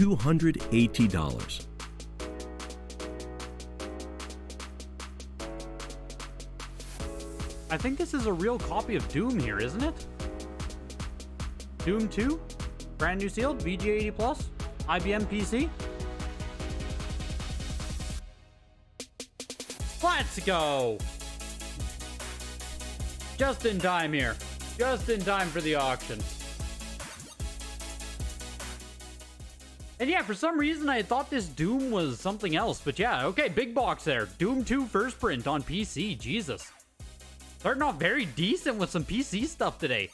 $280. I think this is a real copy of Doom here, isn't it? Doom 2, brand new sealed, VGA 80 plus, IBM PC. Let's go! Just in time here. Just in time for the auction. And yeah, for some reason I thought this Doom was something else, but yeah, okay, big box there. Doom 2 first print on PC, Jesus. Starting off very decent with some PC stuff today.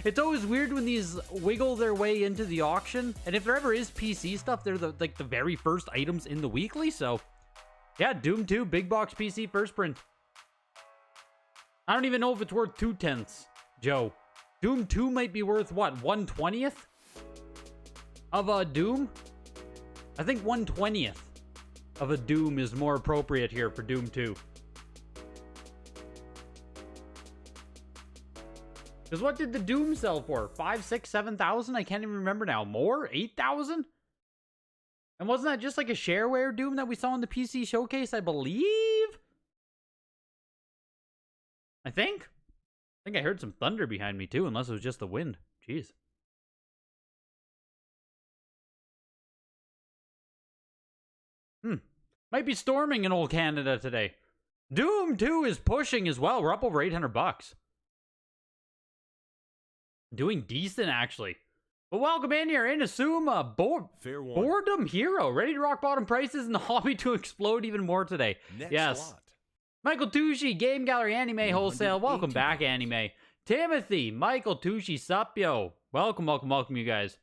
It's always weird when these wiggle their way into the auction, and if there ever is PC stuff, they're the very first items in the weekly, so yeah, Doom 2, big box PC first print. I don't even know if it's worth 2/10, Joe. Doom 2 might be worth, what, 1/20th? Of a Doom? I think 1/20th of a Doom is more appropriate here for Doom 2. Because what did the Doom sell for? 5, 6, 7,000? I can't even remember now. More? 8,000? And wasn't that just like a shareware Doom that we saw in the PC showcase, I believe? I think I heard some thunder behind me too, unless it was just the wind. Jeez. Might be storming in old Canada today. Doom 2 is pushing as well. We're up over 800 bucks. Doing decent, actually. But welcome in here, Inazuma, Boredom Hero. Ready to rock bottom prices and the hobby to explode even more today. Yes. Lot. Michael Tucci, Game Gallery Anime Wholesale. Welcome back, Anime. Timothy, Michael Tucci, Sapio. Welcome, you guys.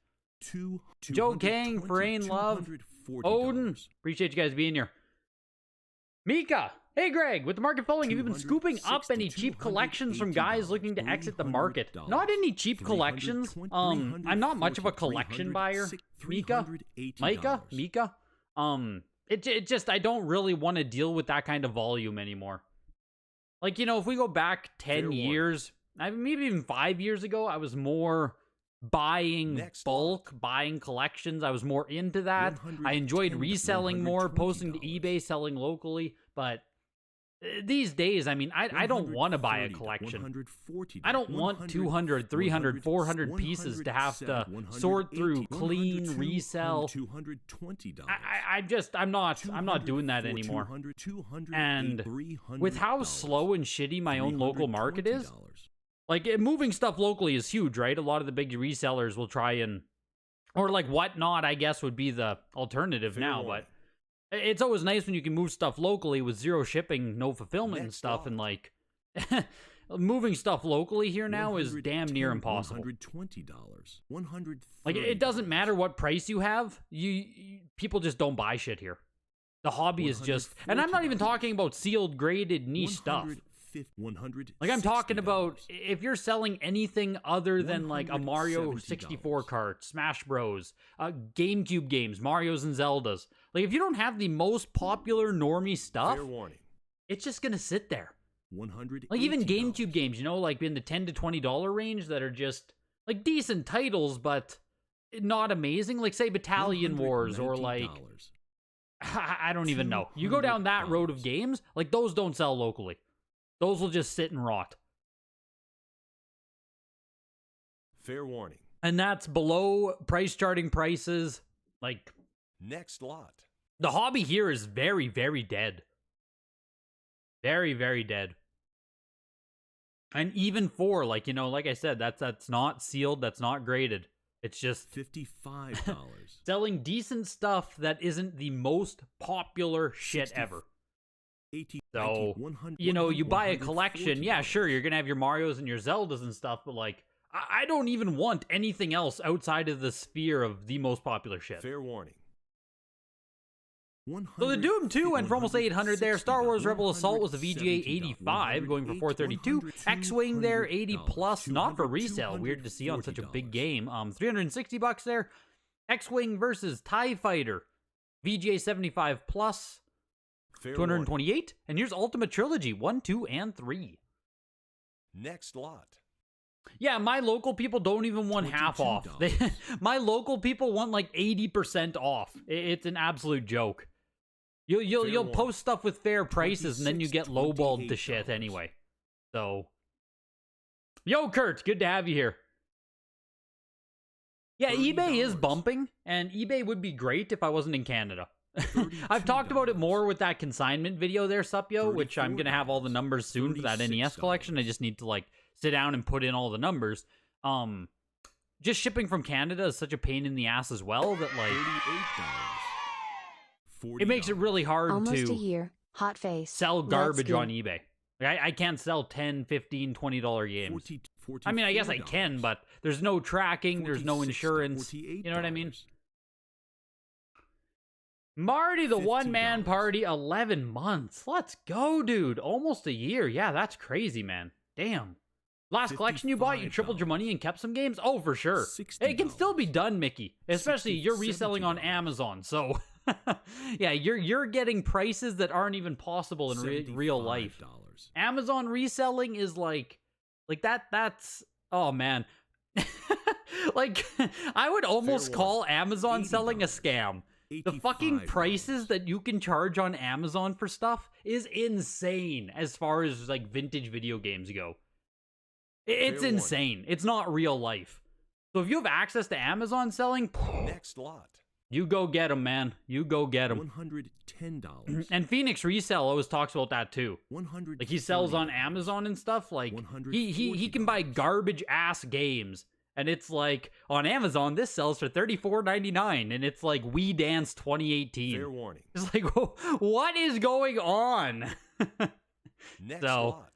Joe Kang, Frain Love, Odin. Appreciate you guys being here. Mika. Hey Greg, with the market falling, have you been scooping up any cheap collections from guys looking to exit the market? Not any cheap collections. I'm not much of a collection buyer. Mika? It just, I don't really want to deal with that kind of volume anymore. Like, you know, if we go back 10 years, maybe even 5 years ago, I was more buying bulk, buying collections. I was more into that. I enjoyed reselling more, posting to eBay, selling locally, but these days, I mean, I don't want to buy a collection. I don't want 200, 300, 400 pieces to have to sort through, clean, resell. I'm not doing that anymore. And with how slow and shitty my own local market is, like, moving stuff locally is huge, right? A lot of the big resellers will try and, or like Whatnot, I guess, would be the alternative now, but it's always nice when you can move stuff locally with zero shipping, no fulfillment and stuff, and like moving stuff locally here now is damn near impossible. Like, it doesn't matter what price you have, people just don't buy shit here. The hobby is just, and I'm not even talking about sealed, graded, niche stuff. Like, I'm talking about if you're selling anything other than like a Mario 64 cart, Smash Bros, GameCube games, Marios and Zeldas. Like, if you don't have the most popular normie stuff, it's just gonna sit there. Like, even GameCube games, you know, like in the $10 to $20 range that are just like decent titles, but not amazing. Like, say Battalion Wars or like, I don't even know. You go down that road of games, like those don't sell locally. Those will just sit and rot. Fair warning. And that's below price charting prices. Like, next lot. The hobby here is very, very dead. Very, very dead. And even for, like, you know, like I said, that's not sealed, that's not graded. It's just $55. Selling decent stuff that isn't the most popular shit ever. 80, so, 100, you know, you buy a collection, yeah, sure, you're gonna have your Marios and your Zeldas and stuff, but like, I don't even want anything else outside of the sphere of the most popular shit. Fair warning. So the Doom 2 went for almost 800 there. Star Wars Rebel Assault was a VGA 85, going for 432. X-Wing there, 80 plus, not for resale. Weird to see on such a big game. 360 bucks there. X-Wing versus TIE Fighter, VGA 75 plus, 228. And here's Ultimate Trilogy, 1, 2, and 3. Next lot. Yeah, my local people don't even want half off. My local people want like 80% off. It's an absolute joke. You'll post stuff with fair prices and then you get lowballed to shit anyway. So, yo, Kurt, good to have you here. Yeah, eBay is bumping, and eBay would be great if I wasn't in Canada. I've talked about it more with that consignment video there, Supyo, which I'm going to have all the numbers soon for that NES collection. I just need to, like, sit down and put in all the numbers. Just shipping from Canada is such a pain in the ass as well that, like, it makes it really hard almost to a year. Hot face. sell garbage on eBay. I can't sell $10, $15, $20 games. I mean, I guess I can, but there's no tracking, there's no insurance. You know what I mean? Marty, the one-man party, 11 months. Let's go, dude. Almost a year. Yeah, that's crazy, man. Damn. Last collection you bought, you tripled your money and kept some games? Oh, for sure. It can still be done, Mickey. Especially you're reselling on Amazon, so... yeah, you're getting prices that aren't even possible in real life. Amazon reselling is like that's... Oh, man. Like, I would almost call Amazon selling a scam. The fucking prices that you can charge on Amazon for stuff is insane as far as, like, vintage video games go. It's insane. It's not real life. So if you have access to Amazon selling... Next lot. You go get them, man. You go get them. $110. And Phoenix Resell always talks about that, too. Like, he sells on Amazon and stuff. Like, he can buy garbage-ass games. And it's like, on Amazon, this sells for $34.99, and it's like Wii Dance 2018. Fair warning. It's like, what is going on? Next so, lot.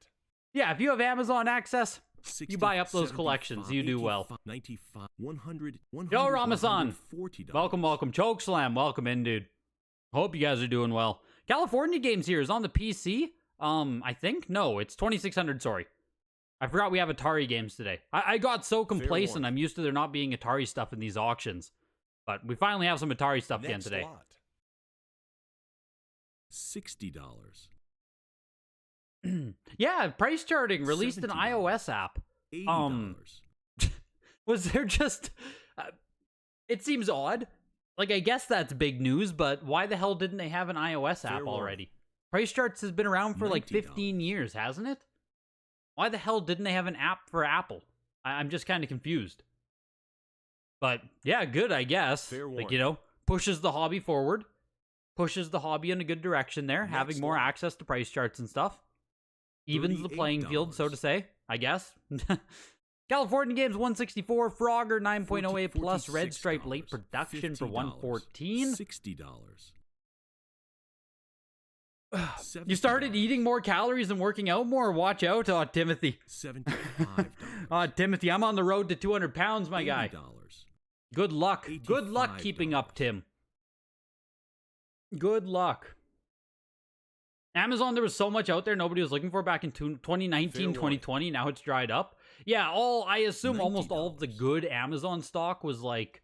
yeah, if you have Amazon access, you buy up those collections. You do well. 95, 100, Yo, Ramasan. $140. Welcome. Chokeslam, welcome in, dude. Hope you guys are doing well. California Games here is on the PC. I think? No, it's 2600, sorry. I forgot we have Atari games today. I got so complacent, I'm used to there not being Atari stuff in these auctions. But we finally have some Atari stuff again today. Lot. $60. Yeah, price charting released an iOS app. $80. Was there just... it seems odd. Like, I guess that's big news, but why the hell didn't they have an iOS app already? Price charts has been around for like 15 years, hasn't it? Why the hell didn't they have an app for Apple? I'm just kind of confused. But, yeah, good, I guess. Like, you know, pushes the hobby forward. Pushes the hobby in a good direction there. Having more access to price charts and stuff. Evens the playing field, so to say, I guess. California Games 164, Frogger 9.08 plus, Red Stripe late production for 114. $60. You started eating more calories and working out more? Watch out, Timothy. $75. Timothy, I'm on the road to 200 pounds, my guy. Good luck. Good luck keeping up, Tim. Good luck. Amazon, there was so much out there nobody was looking for back in 2019, 2020. Now it's dried up. Yeah, I assume almost all of the good Amazon stock was, like,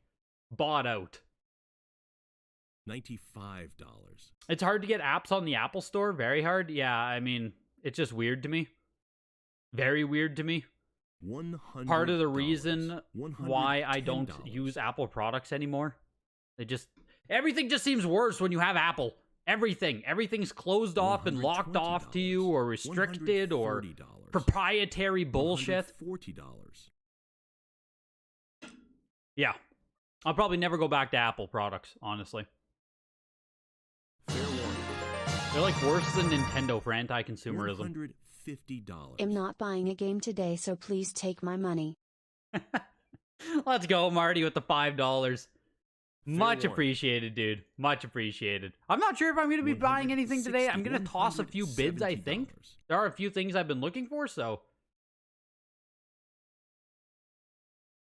bought out. $95. It's hard to get apps on the Apple Store. Very hard. Yeah, I mean, it's just weird to me. Very weird to me. Part of the reason why I don't use Apple products anymore. Everything just seems worse when you have Apple. Everything's closed off and locked off to you or restricted or proprietary bullshit. $40. Yeah. I'll probably never go back to Apple products, honestly. They're like worse than Nintendo for anti-consumerism. $150. I'm not buying a game today, so please take my money. Let's go, Marty, with the $5. Much appreciated, dude. Much appreciated. I'm not sure if I'm going to be buying anything today. I'm going to toss a few bids, I think. There are a few things I've been looking for, so...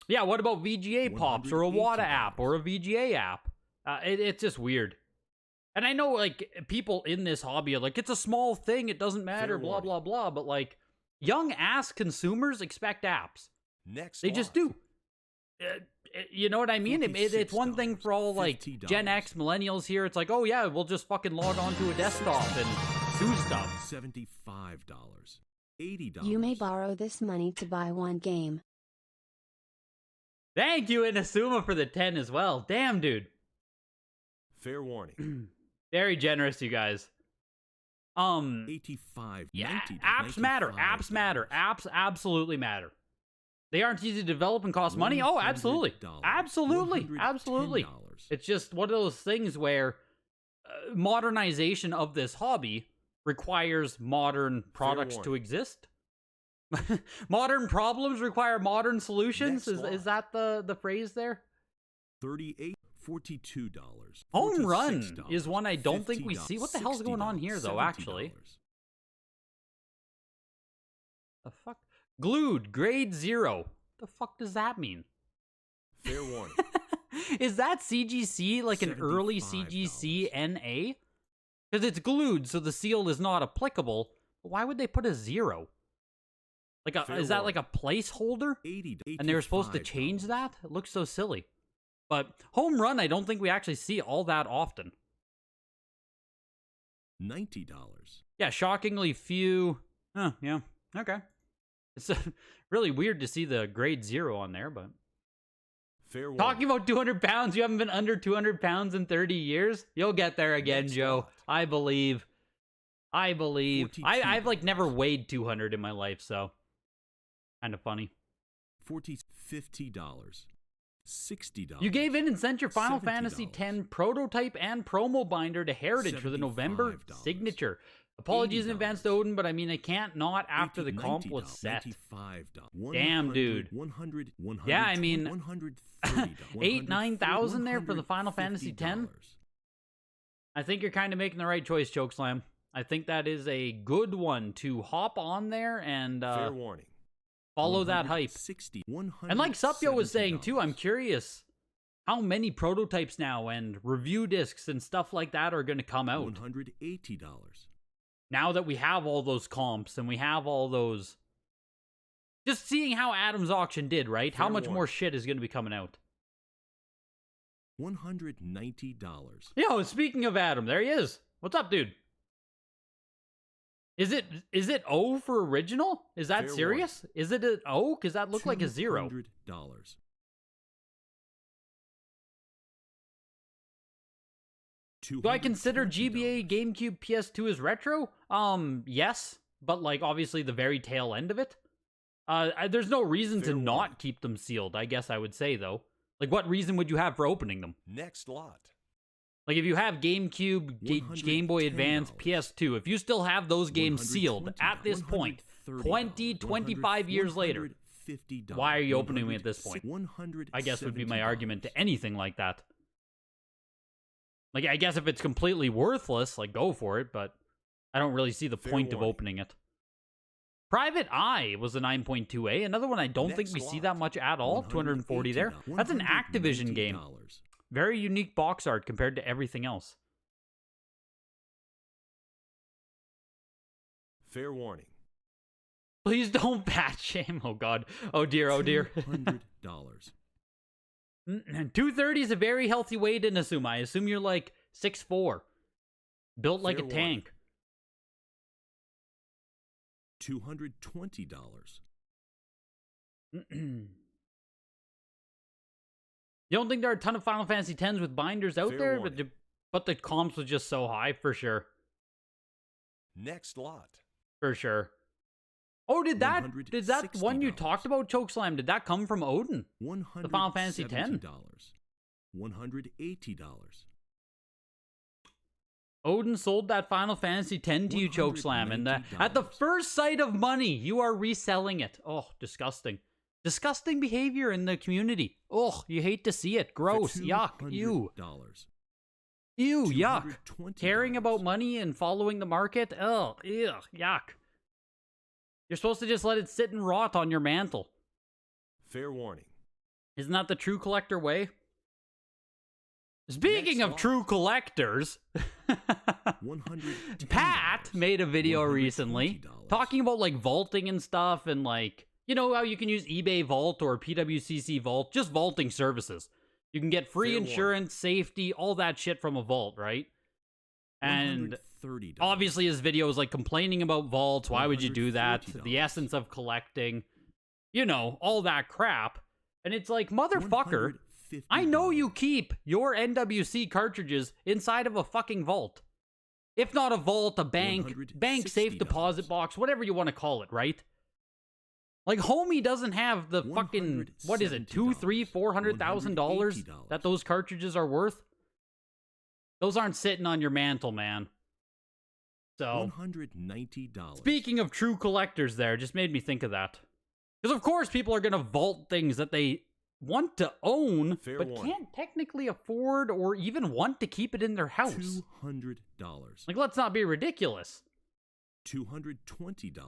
Yeah, what about VGA Pops or a WATA app or a VGA app? It's just weird. And I know, like, people in this hobby are like, it's a small thing, it doesn't matter, blah, blah, blah. But, like, young-ass consumers expect apps. They just do. You know what I mean? It's one thing for all, like, Gen X millennials here. It's like, oh, yeah, we'll just fucking log on to a desktop and do stuff. $75. $80. You may borrow this money to buy one game. Thank you, Inasuma, for the 10 as well. Damn, dude. Fair warning. Very generous, you guys. 85. Yeah, 90, apps matter. Apps matter. Apps absolutely matter. They aren't easy to develop and cost money. Oh, absolutely. Absolutely. Absolutely. It's just one of those things where modernization of this hobby requires modern products to exist. Modern problems require modern solutions. Is that the phrase there? $38, $42. Home run is one I don't think we see. What the hell's going on here, though, actually? The fuck? Glued, grade 0. The fuck does that mean? Fair warning. Is that CGC, like an early CGC NA? Because it's glued, so the seal is not applicable. But why would they put a 0? Like is that like a placeholder? 80 to and they were supposed to change that? It looks so silly. But home run, I don't think we actually see all that often. $90. Yeah, shockingly few. Oh, yeah. Okay. It's really weird to see the grade 0 on there, but... Fair warning. Talking about 200 pounds, you haven't been under 200 pounds in 30 years? You'll get there again, Next Joe. lot. I believe. I've like never $42. weighed 200 in my life, so... Kind of funny. $50. $60. You gave in and sent your Final $70. Fantasy X prototype and promo binder to Heritage for the November $75. signature. Apologies in advance to Odin, but I mean, I can't not after the comp was $90. set. $95. Damn, dude. 100, Yeah, I mean, 130. 8,000-9,000 there for the Final Fantasy X. I think you're kind of making the right choice, Chokeslam. I think that is a good one to hop on there and Fair warning. follow that hype. 60, And like Supyo was saying too, I'm curious how many prototypes now and review discs and stuff like that are going to come out. $180. Now that we have all those comps and we have all those... Just seeing how Adam's auction did, right? How much more shit is going to be coming out? $190. Yo, speaking of Adam, there he is. What's up, dude? Is it O for original? Is that Fair serious? Is it an O? Because that looked like a 0. $200. Do I consider GBA, GameCube, PS2 as retro? Yes, but like obviously the very tail end of it. There's no reason to not keep them sealed, I guess I would say, though. Like, what reason would you have for opening them? Next lot. Like, if you have GameCube, Game Boy Advance, PS2, if you still have those games sealed at this point, 20, 25 years later, why are you opening them at this point? I guess would be my argument to anything like that. Like, I guess if it's completely worthless, like, go for it, but I don't really see the point of opening it. Private Eye was a 9.2A. Another one I don't think we see that much at all. 240 there. That's an Activision game. Very unique box art compared to everything else. Fair warning. Please don't patch shame. Oh, God. Oh, dear. Oh, dear. $200. 230 is a very healthy weight in Assume. I assume you're like 6'4". Built like a tank. $220. You don't think there are a ton of Final Fantasy X with binders out there? But the comps was just so high, for sure. Next lot. For sure. Oh, did that one you talked about, Chokeslam, did that come from Odin? The Final Fantasy X? $180. Odin sold that Final Fantasy X to you, Chokeslam, and at the first sight of money, you are reselling it. Oh, disgusting. Disgusting behavior in the community. Oh, you hate to see it. Gross. Yuck. Ew. Ew, yuck. Caring about money and following the market? Oh, ew, yuck. You're supposed to just let it sit and rot on your mantle. Fair warning. Isn't that the true collector way? Speaking of true collectors, Pat made a video recently talking about like vaulting and stuff, and like, you know how you can use eBay Vault or PWCC Vault, just vaulting services. You can get free insurance, safety, all that shit from a vault, right? And obviously his video is like complaining about vaults. Why would you do that? The essence of collecting, you know, all that crap. And it's like, motherfucker, I know you keep your NWC cartridges inside of a fucking vault. If not a vault, a bank safe deposit box, whatever you want to call it, right? Like, homie doesn't have the fucking, what is it, $200,000, $300,000, $400,000 that those cartridges are worth? Those aren't sitting on your mantle, man. So, $190. Speaking of true collectors there, just made me think of that. Because of course people are going to vault things that they want to own, but can't technically afford or even want to keep it in their house. $200. Like, let's not be ridiculous. $220.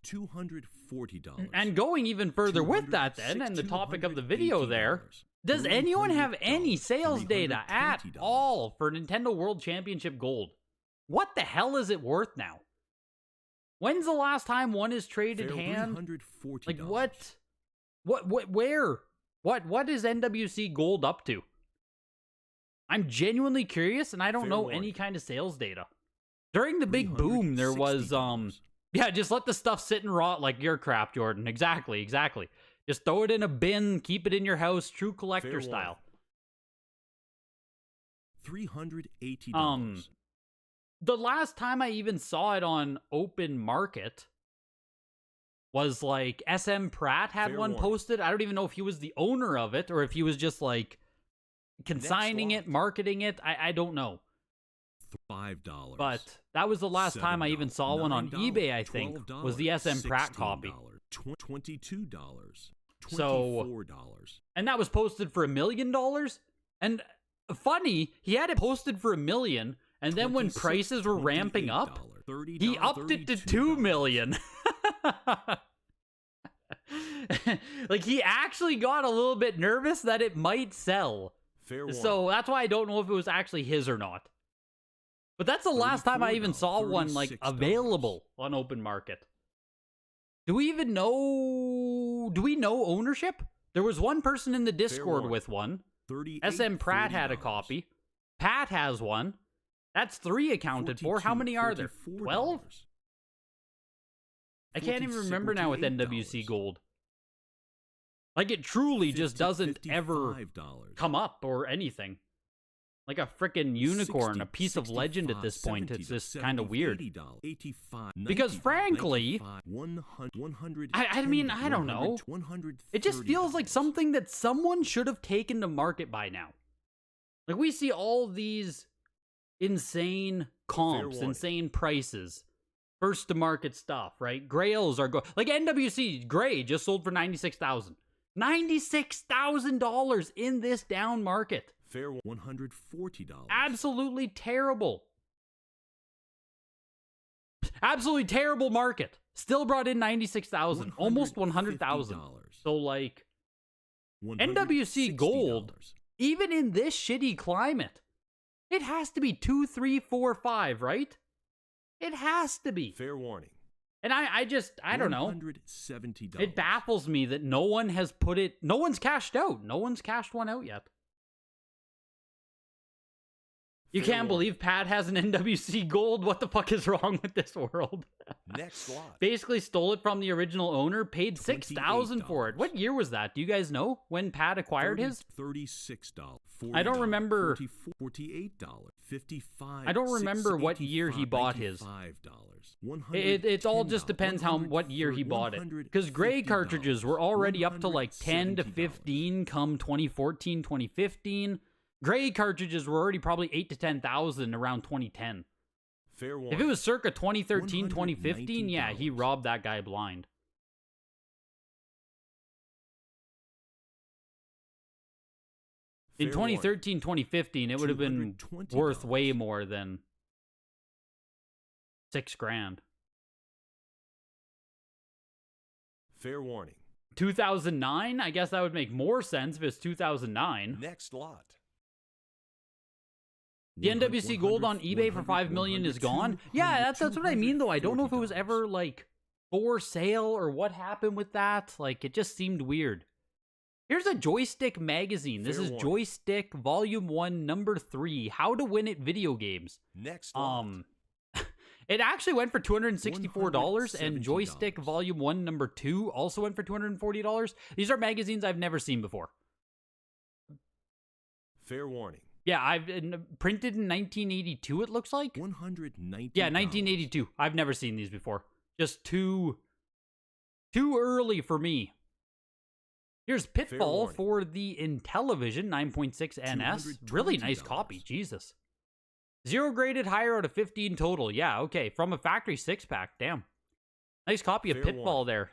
$240. And going even further with that then, and the topic of the video there, does anyone have any sales data at all for Nintendo World Championship Gold? What the hell is it worth now? When's the last time one is traded hand? Like, what? Where? What is NWC Gold up to? I'm genuinely curious, and I don't know any kind of sales data. During the big boom, there was, yeah, just let the stuff sit and rot like your crap, Jordan. Exactly. Just throw it in a bin, keep it in your house, true collector style. $380. The last time I even saw it on open market was like SM Pratt had one posted. I don't even know if he was the owner of it or if he was just like consigning it, marketing it. I don't know. $5. But that was the last time I even saw one on eBay, I think, was the SM Pratt copy. $22. So, $24. And that was posted for $1 million. And funny, he had it posted for $1 million. And then when prices were ramping up, he upped it to $2 million. Like, he actually got a little bit nervous that it might sell. So that's why I don't know if it was actually his or not. But that's the last time I even saw one, like, available on open market. Do we even know... Do we know ownership? There was one person in the Discord with one. SM Pratt had a copy. Pat has one. That's 3 accounted for. How many are there? 12? I can't even remember now with NWC Gold. Like, it truly just doesn't ever come up or anything. Like a frickin' unicorn, a piece of legend at this point. It's just kind of weird. Because frankly, I mean, I don't know. It just feels like something that someone should have taken to market by now. Like, we see all these insane comps, insane prices. First to market stuff, right? Grails are like NWC Gray just sold for $96,000. $96,000 in this down market. Fair $140. Absolutely terrible. Absolutely terrible market. Still brought in $96,000, almost $100,000. So like NWC Gold, even in this shitty climate, it has to be 2, 3, 4, 5, right? It has to be. Fair warning. And I don't know. $170. It baffles me that no one has put it, no one's cashed out. No one's cashed one out yet. You can't believe Pat has an NWC Gold. What the fuck is wrong with this world? Next lot. Basically stole it from the original owner, paid $6,000 for it. What year was that? Do you guys know when Pat acquired his? $36. I don't remember. $48. $55. I don't remember what year he bought his. It all just depends what year he bought it. Because gray cartridges were already up to like 10 to 15 come 2014, 2015. Gray cartridges were already probably 8 to 10,000 around 2010. Fair warning. If it was circa 2013, 2015, yeah, he robbed that guy blind. In 2013, 2015, it would have been worth way more than $6,000. Fair warning. 2009? I guess that would make more sense if it's 2009. Next lot. The NWC Gold on eBay for $5 million is gone? Yeah, that's what I mean, though. I don't know if it was ever, like, for sale or what happened with that. Like, it just seemed weird. Here's a Joystick magazine. This is Joystick Volume 1, Number 3, How to Win at Video Games. Next lot. It actually went for $264, and Joystick Volume 1, Number 2 also went for $240. These are magazines I've never seen before. Fair warning. Yeah, printed in 1982, it looks like. $190. Yeah, 1982. I've never seen these before. Just too early for me. Here's Pitfall for the Intellivision 9.6 NS. Really nice copy, Jesus. 0 graded, higher out of 15 total. Yeah, okay. From a factory 6-pack. Damn. Nice copy of Pitfall there.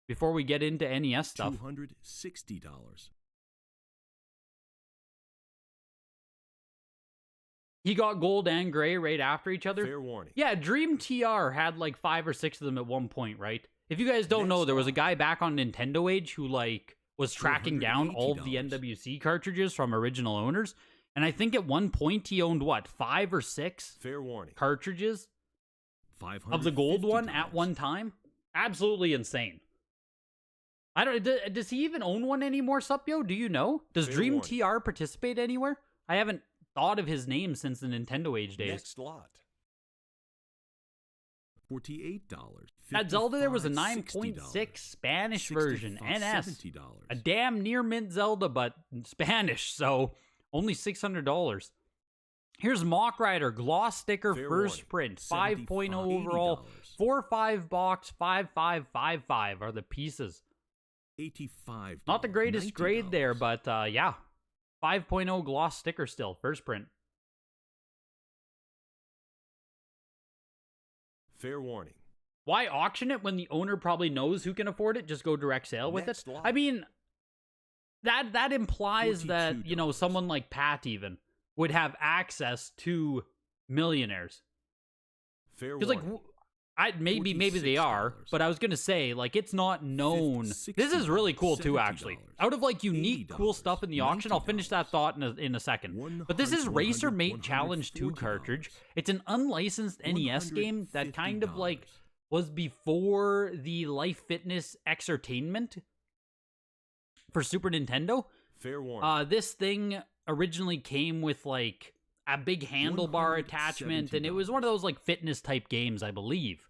Before we get into NES stuff. $260. He got gold and gray right after each other. Fair warning. Yeah, Dream TR had like 5 or 6 of them at one point, right? If you guys don't know, there was a guy back on Nintendo Age who like was tracking down all of the NWC cartridges from original owners. And I think at one point he owned what, 5 or 6 Fair warning. cartridges of the gold one at one time? Absolutely insane. I don't. Does he even own one anymore, Supyo? Do you know? Does Dream TR participate anywhere? I haven't thought of his name since the Nintendo Age days. Next lot. $48. That Zelda there was a 9.6 Spanish version, NS. A damn near mint Zelda, but Spanish, so only $600. Here's Mock Rider, gloss sticker, first print, 5.0 overall, 4.5 box, 5555 are the pieces. $85. Not the greatest grade there, but yeah. 5.0 gloss sticker still, first print. Fair warning. Why auction it when the owner probably knows who can afford it? Just go direct sale with it? I mean, that implies that, you know, someone like Pat even would have access to millionaires. Fair warning. Because, like, maybe they are, but I was going to say, like, it's not known. This is really cool, too, actually. Out of, like, unique, cool stuff in the auction, I'll finish that thought in a second. But this is Racer Mate Challenge 2 cartridge. It's an unlicensed NES game that kind of, like, was before the Life Fitness Exertainment for Super Nintendo. Fair warning. This thing originally came with, like, a big handlebar attachment, and it was one of those, like, fitness-type games, I believe.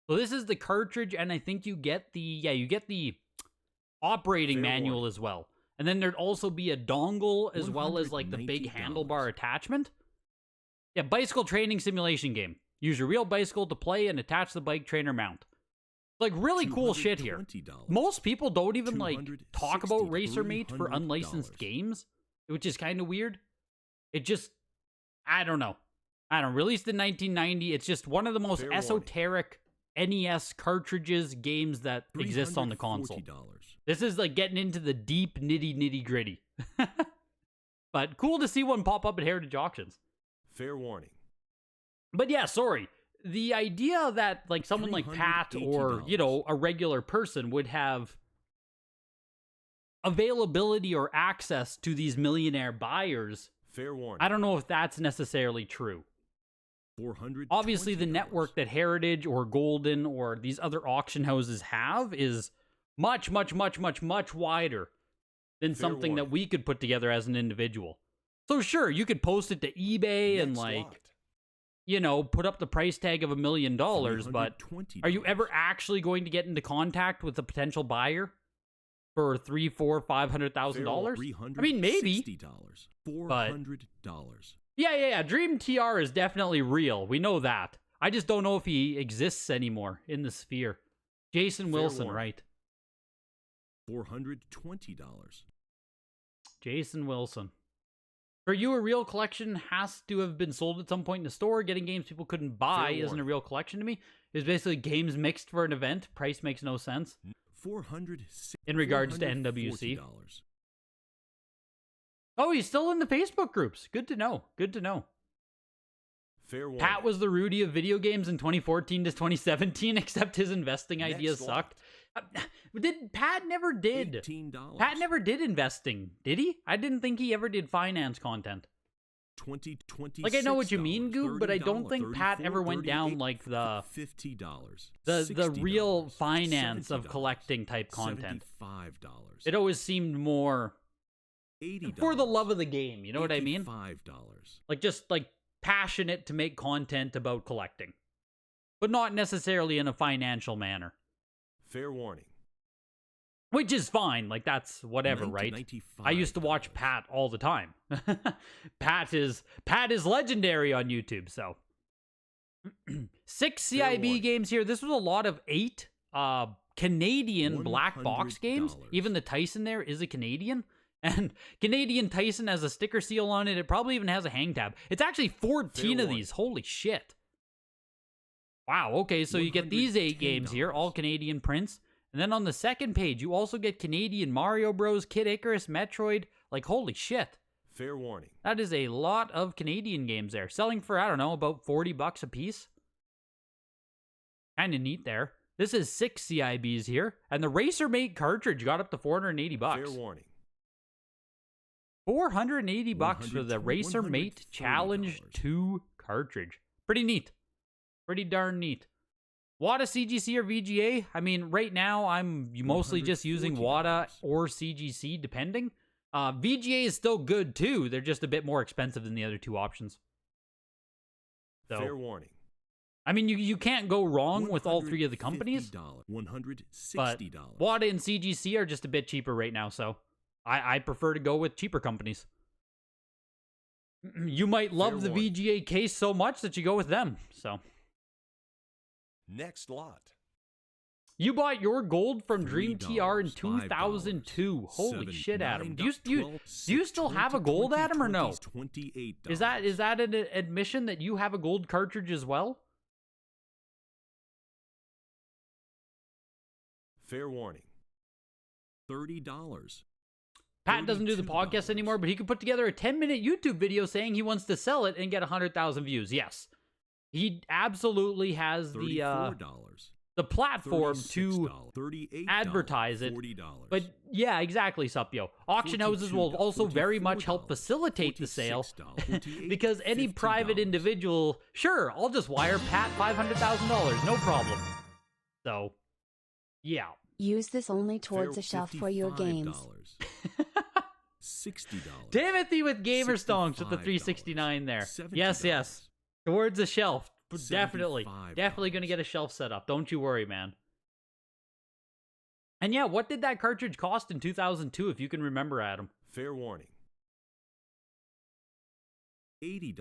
So this is the cartridge, and I think you get the operating manual as well. And then there'd also be a dongle as well as, like, the big handlebar attachment. Yeah, bicycle training simulation game. Use your real bicycle to play and attach the bike trainer mount. Like, really cool shit here. Most people don't even, like, talk about Racer Mate for unlicensed games, which is kind of weird. It just, I don't know. Released in 1990. It's just one of the most esoteric NES cartridges games that exists on the console. This is like getting into the deep nitty gritty. But cool to see one pop up at Heritage Auctions. Fair warning. But yeah, sorry. The idea that like someone like Pat or, you know, a regular person would have availability or access to these millionaire buyers, fair warning. I don't know if that's necessarily true. Obviously, the network that Heritage or Golden or these other auction houses have is much wider than something that we could put together as an individual. So sure, you could post it to eBay and like, you know, put up the price tag of $1 million, but are you ever actually going to get into contact with a potential buyer for $300,000, $400,000, $500,000? I mean, maybe. $400. Yeah. Dream TR is definitely real. We know that. I just don't know if he exists anymore in the sphere. Jason Wilson, right? $420. Jason Wilson. For you, a real collection has to have been sold at some point in the store. Getting games people couldn't buy isn't a real collection to me. It's basically games mixed for an event. Price makes no sense. In regards to NWC. Oh, he's still in the Facebook groups. Good to know. Fair warning. Pat was the Rudy of video games in 2014 to 2017, except his investing ideas sucked. Pat never did. $18. Pat never did investing, did he? I didn't think he ever did finance content. $20. Like, I know what you mean, Goob, but I don't think Pat ever went down like the $50. The real finance of collecting type content. $75. It always seemed more $80. for the love of the game, you know what I mean? $5. Like, just like passionate to make content about collecting, but not necessarily in a financial manner. Fair warning. which is fine. Like, that's whatever, right? I used to watch Pat all the time. Pat is legendary on YouTube, so. 6 CIB games here. This was a lot of 8 Canadian black box games. Even the Tyson there is a Canadian. And Canadian Tyson has a sticker seal on it. It probably even has a hang tab. It's actually 14 of these. Holy shit. Wow, okay, so you get these 8 games here, all Canadian prints. And then on the second page, you also get Canadian Mario Bros, Kid Icarus, Metroid. Like, holy shit. Fair warning. That is a lot of Canadian games there. Selling for, I don't know, about $40 a piece. Kind of neat there. This is 6 CIBs here. And the Racer Mate cartridge got up to $480. Fair warning. $480 for the Racer Mate Challenge 2 cartridge. Pretty neat. Pretty darn neat. WATA, CGC, or VGA? I mean, right now, I'm mostly just using WATA or CGC, depending. VGA is still good, too. They're just a bit more expensive than the other 2 options. So, fair warning. I mean, you can't go wrong with all 3 of the companies. $160. But WATA and CGC are just a bit cheaper right now, so I prefer to go with cheaper companies. You might love the VGA case so much that you go with them, so. Next lot. You bought your gold from Dream TR in 2002. Holy shit, Adam. Do you still have a gold, Adam, or no? Is that an admission that you have a gold cartridge as well? Fair warning. $30. Pat doesn't do the podcast anymore, but he could put together a 10-minute YouTube video saying he wants to sell it and get 100,000 views. Yes. He absolutely has the platform to advertise it. But yeah, exactly, Supyo. Auction houses will also very much help facilitate the sale because any private individual, sure, I'll just wire Pat $500,000, no problem. So, yeah. Use this only towards a shelf for your games. $60. Timothy with Gamer Stonks with the 369 there. Yes. Towards the shelf. Definitely going to get a shelf set up. Don't you worry, man. And yeah, what did that cartridge cost in 2002, if you can remember, Adam? Fair warning. $80.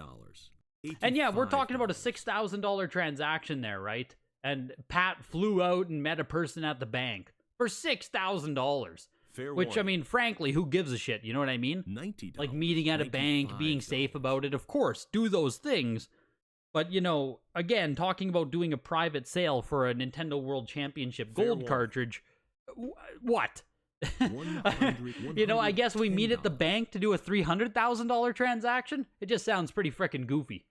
And yeah, we're talking about a $6,000 transaction there, right? And Pat flew out and met a person at the bank for $6,000. Which, I mean, frankly, who gives a shit? You know what I mean? $90. Like meeting at a bank, being safe about it. Of course, do those things. But, you know, again, talking about doing a private sale for a Nintendo World Championship gold cartridge, what? You know, I guess we meet at the bank to do a $300,000 transaction? It just sounds pretty frickin' goofy.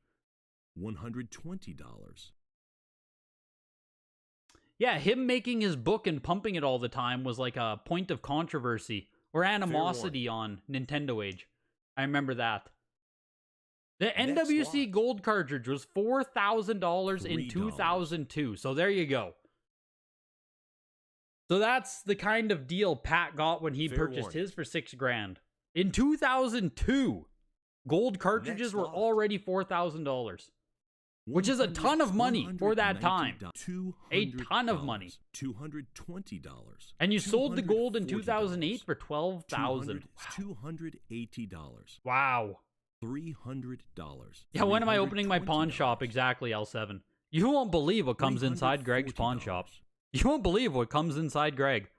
$120. Yeah, him making his book and pumping it all the time was like a point of controversy or animosity on Nintendo Age. I remember that. The NWC gold cartridge was $4,000 in 2002. So there you go. So that's the kind of deal Pat got when he purchased his for $6,000. In 2002, gold cartridges were already $4,000. Which is a ton of money for that time. A ton of money. $220. And you sold the gold in 2008 for $12,000. $280. Wow. $300. Yeah, when am I opening my pawn shop? Exactly, L7. You won't believe what comes inside Greg's pawn shop. You won't believe what comes inside Greg.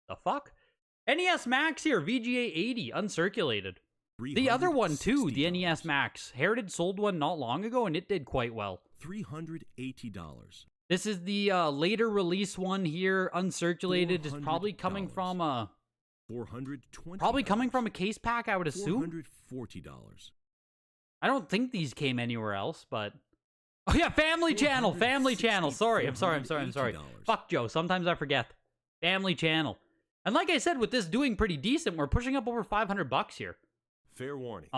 The fuck? NES Max here, VGA 80, uncirculated. The other one, too, the NES Max. Heritage sold one not long ago, and it did quite well. $380. This is the later release one here, uncirculated. It's probably coming from a... Probably coming from a case pack, I would assume. $440. I don't think these came anywhere else, but... Oh yeah, Family Channel! Family Channel! Sorry, I'm sorry. Fuck Joe, sometimes I forget. Family Channel. And like I said, with this doing pretty decent, we're pushing up over $500 here. Fair warning.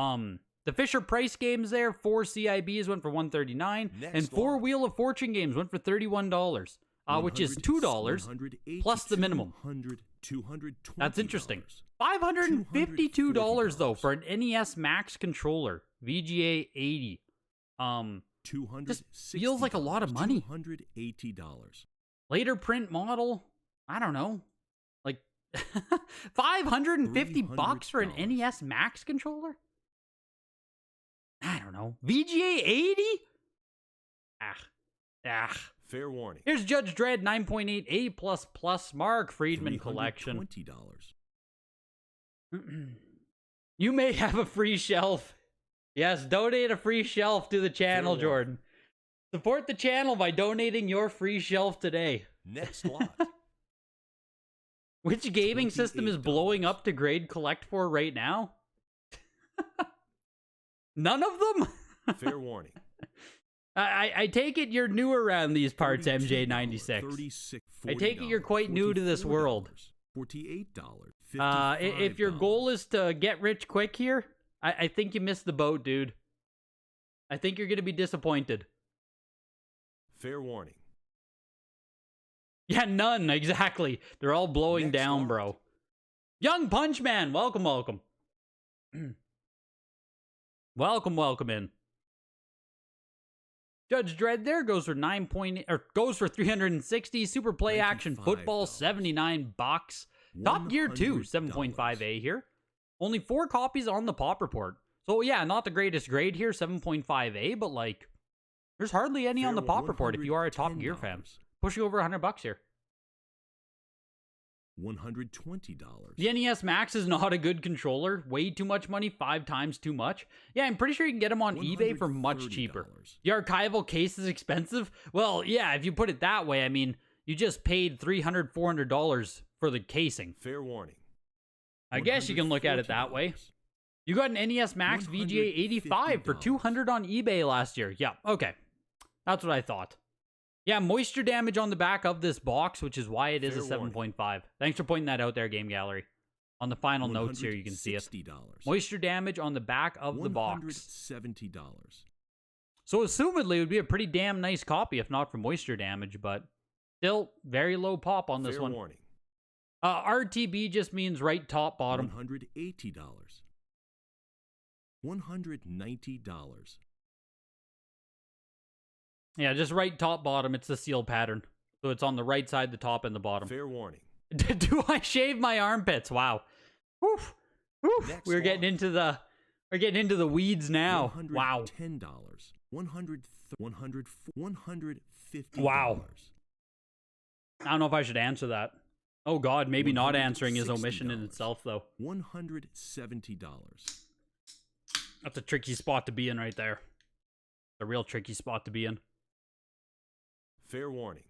The Fisher Price games there, 4 CIBs went for $139, and 4 Wheel of Fortune games went for $31, which is $2 plus the minimum. That's interesting. $552 though for an NES Max controller, VGA 80. Just feels like a lot of money. $280. Later print model, I don't know, like $550 for an NES Max controller? I don't know. VGA 80? Fair warning. Here's Judge Dredd 9.8 A++ Mark Friedman collection. $20. You may have a free shelf. Yes, donate a free shelf to the channel, Jordan. Support the channel by donating your free shelf today. Next lot. Which gaming system is blowing up to grade collect for right now? None of them? Fair warning. I take it you're new around these parts, MJ96. I take it you're quite new to this world. $48. If your goal is to get rich quick here, I think you missed the boat, dude. I think you're going to be disappointed. Fair warning. Yeah, none, exactly. They're all blowing down, bro. Young Punchman, welcome. welcome in. Judge Dredd there goes for 360. Super Play Action Football, $79. Top Gear 2, 7.5A here. Only 4 copies on the pop report. So yeah, not the greatest grade here, 7.5A, but like, there's hardly any on the pop report if you are a Top Gear fan. Pushing over $100 here. $120. The NES Max is not a good controller. Way too much money, 5 times too much. Yeah, I'm pretty sure you can get them on eBay for much cheaper. The archival case is expensive. Well, yeah, if you put it that way, I mean, you just paid $300, $400 for the casing. Fair warning. I guess you can look at it that way. You got an NES Max VGA 85 for $200 on eBay last year. Yeah, okay. That's what I thought. Yeah, moisture damage on the back of this box, which is why it is a 7.5. Thanks for pointing that out there, Game Gallery. On the final notes here, you can see it. Moisture damage on the back of the box. $170. So assumedly, it would be a pretty damn nice copy, if not for moisture damage, but still very low pop on this one. Warning. RTB just means right top bottom. $180. $190. Yeah, just right top bottom. It's the seal pattern. So it's on the right side, the top, and the bottom. Fair warning. Do I shave my armpits? Wow. Oof. Oof. We're getting into the weeds now. Wow. $110. $150. Wow. I don't know if I should answer that. Oh God, maybe not answering is omission in itself, though. $170. That's a tricky spot to be in right there. A real tricky spot to be in. Fair warning.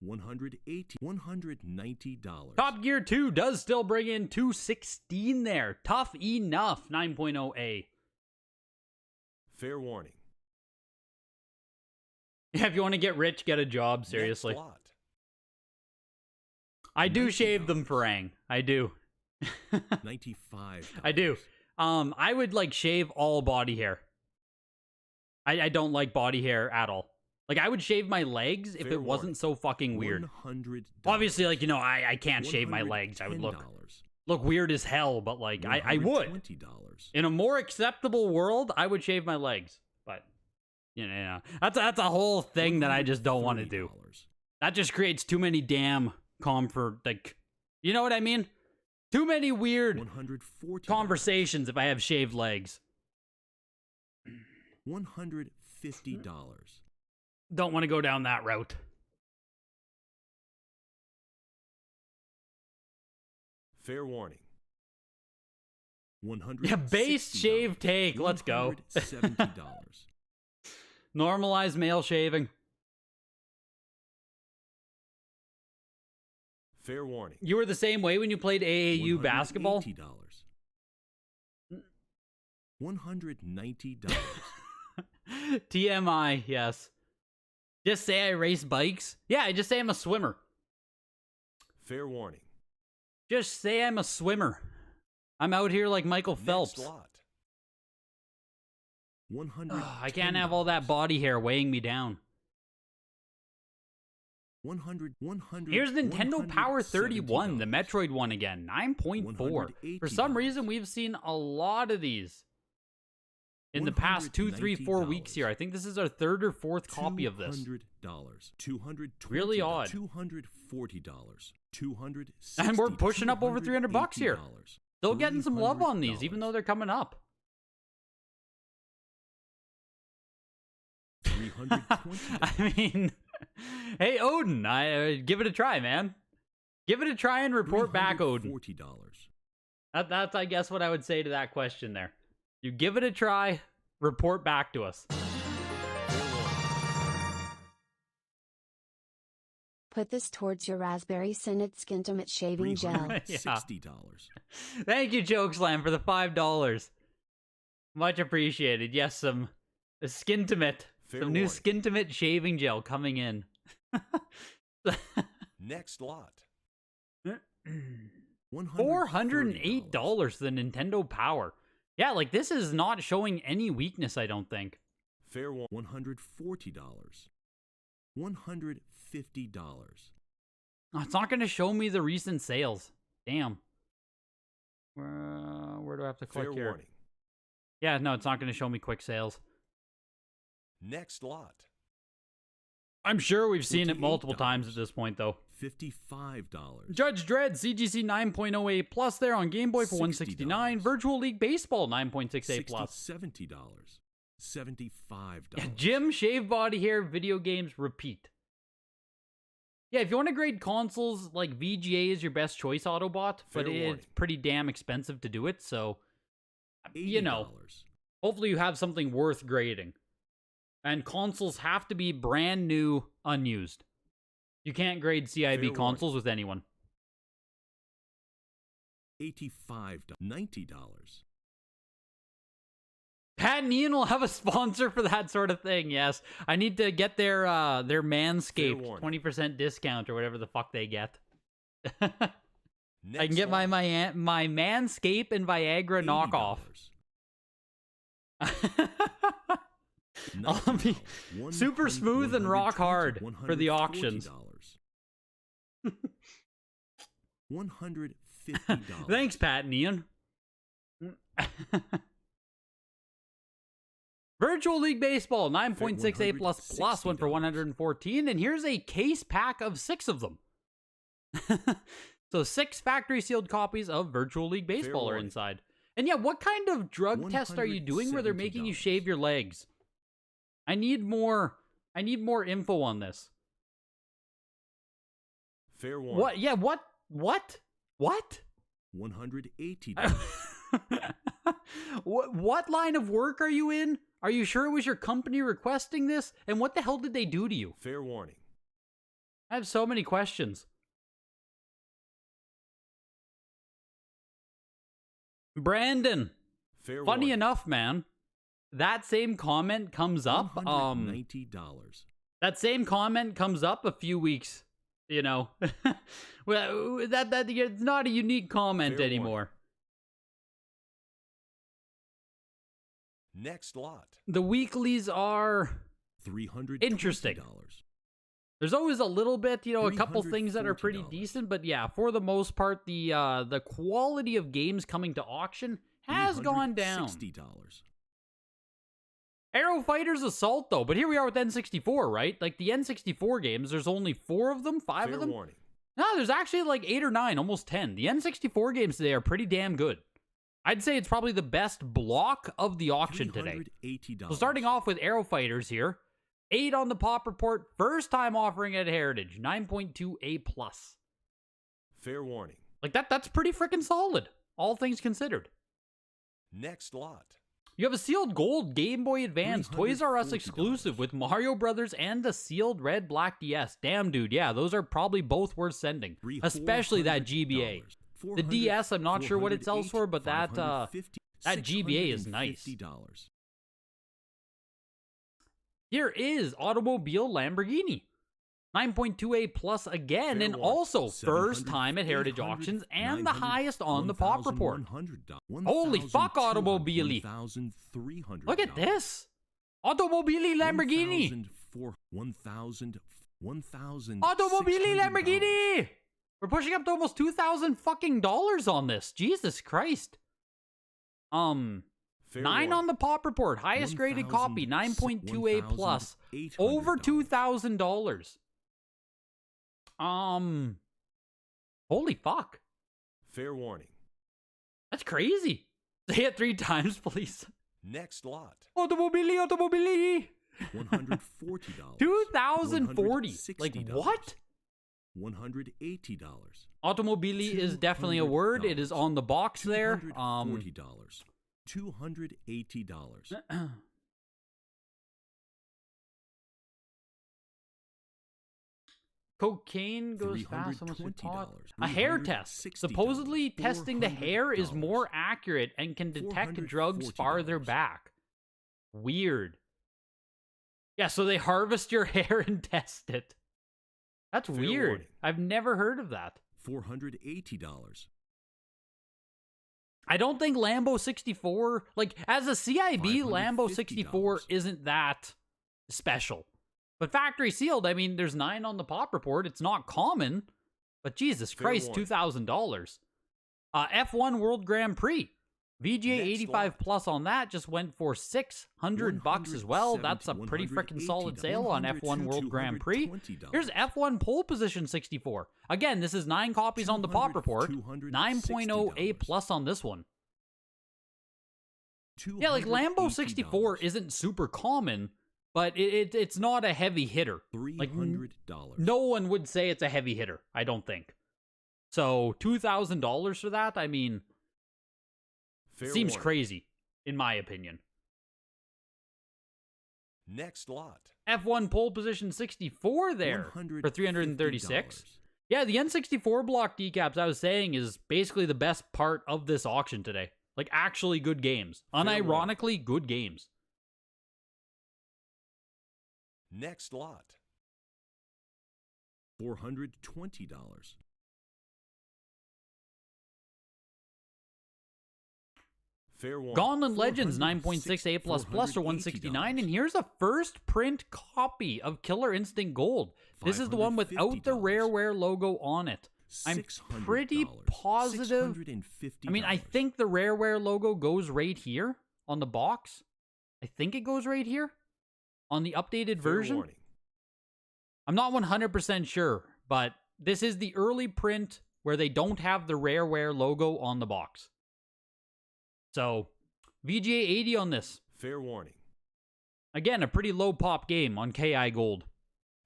$190. Top Gear 2 does still bring in $216 there. Tough enough. 9.0A. Fair warning. Yeah, if you want to get rich, get a job, seriously. I do shave them, Farang. I do. $95. I do. I would like shave all body hair. I don't like body hair at all. Like, I would shave my legs if it wasn't so fucking weird. $100. Obviously, like, you know, I can't shave my legs. I would look weird as hell, but like, I would. In a more acceptable world, I would shave my legs. But, you know, that's a whole thing that I just don't want to do. That just creates too many damn like, you know what I mean? Too many weird conversations if I have shaved legs. $150. Don't want to go down that route. Fair warning. Yeah, base shave take. Let's go. $170. Normalize male shaving. Fair warning. You were the same way when you played AAU basketball? $190. TMI, yes. Just say I race bikes? Yeah, I just say I'm a swimmer. Fair warning. Just say I'm a swimmer. I'm out here like Michael Phelps. I can't have all that body hair weighing me down. 100. Here's Nintendo Power 31, the Metroid one again, 9.4. For some reason, we've seen a lot of these. in the past 2, 3, 4 weeks here. I think this is our third or fourth copy of this. $200, $220, Really odd. $240, $260, And we're pushing up over $300 here. $280, Still getting some love on these, even though they're coming up. $320. I mean, hey, Odin, give it a try, man. Give it a try and report back, Odin. $40. That's, I guess, what I would say to that question there. You give it a try, report back to us. Put this towards your Raspberry Synod Skintimate Shaving Gel. Yeah. $60. Thank you, Chokeslam, for the $5. Much appreciated. Yes, some Skintimate. Fair Some new warning. Skintimate shaving gel coming in. Next lot. $408 for the Nintendo Power. Yeah, like this is not showing any weakness, I don't think. Fair one. $140. $150. Oh, it's not going to show me the recent sales. Damn. Where do I have to click Fair here? warning. Yeah, no, it's not going to show me quick sales. Next lot. I'm sure we've seen it $48. multiple times at this point, though. $55. Judge Dredd CGC 9.08 plus there on Game Boy for $60. $169. Virtual League Baseball 9.68 plus. $70. $75. Yeah, Jim, shave body hair, video games, repeat. Yeah, if you want to grade consoles, like VGA is your best choice, Autobot, but Fair it's warning. pretty damn expensive to do it, so, you $80. know, hopefully you have something worth grading. And consoles have to be brand new, unused. You can't grade CIB Fair consoles with anyone. $85. $90. Pat and Ian will have a sponsor for that sort of thing, yes. I need to get their Fair Manscaped warning. 20% discount or whatever the fuck they get. I Next can get my lot. Manscaped and Viagra knockoff. I'll be $90. super smooth and rock hard for the $140. auctions. $150. Thanks, Pat and Ian. Virtual League Baseball 9.68 plus went for $114, and here's a case pack of 6 of them. So 6 factory sealed copies of Virtual League Baseball are warning. inside. And yeah, what kind of drug test are you doing where they're making you $170. shave your legs? I need more info on this. Fair warning. What? Yeah, what? $180. What line of work are you in? Are you sure it was your company requesting this? And what the hell did they do to you? Fair warning. I have so many questions. Brandon, Fair funny warning. enough, man, that same comment comes up. $190. That same comment comes up a few weeks. You know, well, that it's not a unique comment Fair anymore. Next lot. The weeklies are $320. Interesting. There's always a little bit, you know, a couple things that are pretty $340. decent, but yeah, for the most part, the quality of games coming to auction has gone down. $60. Aero Fighters Assault, though, but here we are with N64, right? Like the N64 games, there's only 4 of them, 5 Fair of them. warning. No, there's actually like 8 or 9, almost 10. The N64 games today are pretty damn good. I'd say it's probably the best block of the auction today. $380. So starting off with Aero Fighters here, 8 on the Pop Report, first time offering at Heritage, 9.2 A+. Fair warning. Like that's pretty freaking solid, all things considered. Next lot. You have a sealed gold Game Boy Advance Toys R Us $340. exclusive with Mario Brothers and a sealed red black DS. Damn, dude, yeah, those are probably both worth sending, especially that GBA. The DS, I'm not sure what it sells for, but that GBA is nice. $650. Here is Automobile Lamborghini. 9.2A plus again, Fair and warning. also first time at Heritage $700, Auctions and the $900, highest on the Pop Report. $1,100, Holy fuck, $1,200, Automobile. $1,300. Look at this. Automobile Lamborghini. $1,000. Automobile Lamborghini. We're pushing up to almost $2,000 fucking dollars on this. Jesus Christ. Fair 9 on warning. the Pop Report. Highest graded copy. 9.2A plus. Over $2,000. Holy fuck. Fair warning. That's crazy. Say it 3 times, please. Next lot. Automobili. $140. 2040. Like $160. what? $180. Automobili is definitely a word. It is on the box there. $240. $280. Cocaine goes fast. How much it cost? $320. A hair test. $360. Supposedly, testing the hair is $400. more accurate and can detect drugs $440. farther back. Weird. Yeah, so they harvest your hair and test it. That's Fair weird. warning. I've never heard of that. $480. I don't think Lambo 64, like, as a CIB, Lambo 64 $550. isn't that special. But factory sealed, I mean, there's 9 on the Pop Report. It's not common. But Jesus Fair Christ, warning. $2,000. F1 World Grand Prix. VGA Next 85 lot. plus on that just went for $600 as well. That's a pretty freaking solid sale on F1 World Grand Prix. $220. Here's F1 Pole Position 64. Again, this is 9 copies on the Pop Report. 9.0 A plus on this one. Yeah, like Lambo 64 isn't super common, but it's not a heavy hitter. Like $300. no one would say it's a heavy hitter, I don't think. So $2,000 for that, I mean, Fair seems warning. crazy, in my opinion. Next lot. F1 Pole Position 64 there for $336. Yeah, the N64 block decaps I was saying is basically the best part of this auction today. Like, actually good games. Unironically, good games. Next lot. $420. Fair warning. Gauntlet Legends 9.6 A++ or 169, and here's a first print copy of Killer Instinct Gold. This is the one without the Rareware logo on it. I'm pretty positive. I mean, I think the Rareware logo goes right here on the box. I think it goes right here on the updated Fair version. warning. I'm not 100% sure, but this is the early print where they don't have the Rareware logo on the box. So, VGA 80 on this. Fair warning. Again, a pretty low pop game on KI Gold.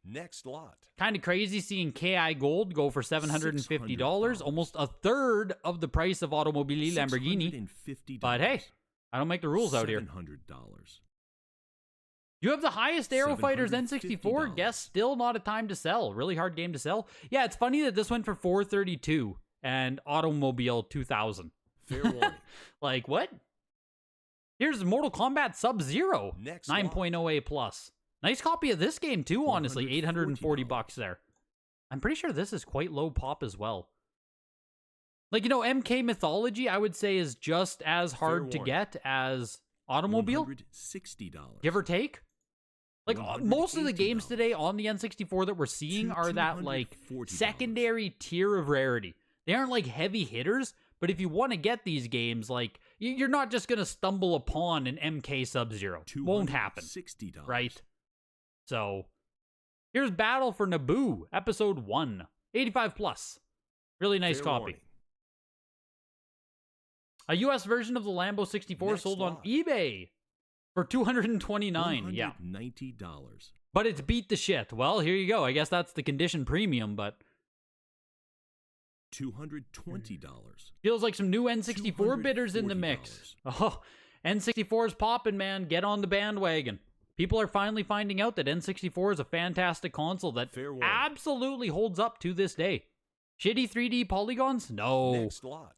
Next lot. Kind of crazy seeing KI Gold go for $750, almost a third of the price of Automobili Lamborghini. $650. But hey, I don't make the rules out here. $700. You have the highest Aerofighters $750. N64. Guess still not a time to sell. Really hard game to sell. Yeah, it's funny that this went for $432 and Automobile 2000. Fair warning. Like, what? Here's Mortal Kombat Sub-Zero. Next 9.0 A plus. Nice copy of this game too, honestly. $840 $140 there. I'm pretty sure this is quite low pop as well. Like, you know, MK Mythology, I would say, is just as hard to warning. get as Automobile, $160. give or take. Like, most of the games $180. today on the N64 that we're seeing are that, like, $240. secondary tier of rarity. They aren't, like, heavy hitters, but if you want to get these games, like, you're not just going to stumble upon an MK Sub-Zero. Won't happen, $60. right? So, here's Battle for Naboo, Episode 1. 85 plus. Really nice Fair copy. warning. A US version of the Lambo 64 Next sold on lot. eBay for $229. Yeah. $190. But it's beat the shit. Well, here you go. I guess that's the condition premium, but $220. feels like some new N64 bidders in the mix. Oh, N64's popping, man. Get on the bandwagon. People are finally finding out that N64 is a fantastic console that Fair warning. absolutely holds up to this day. Shitty 3D polygons? No. Next lot.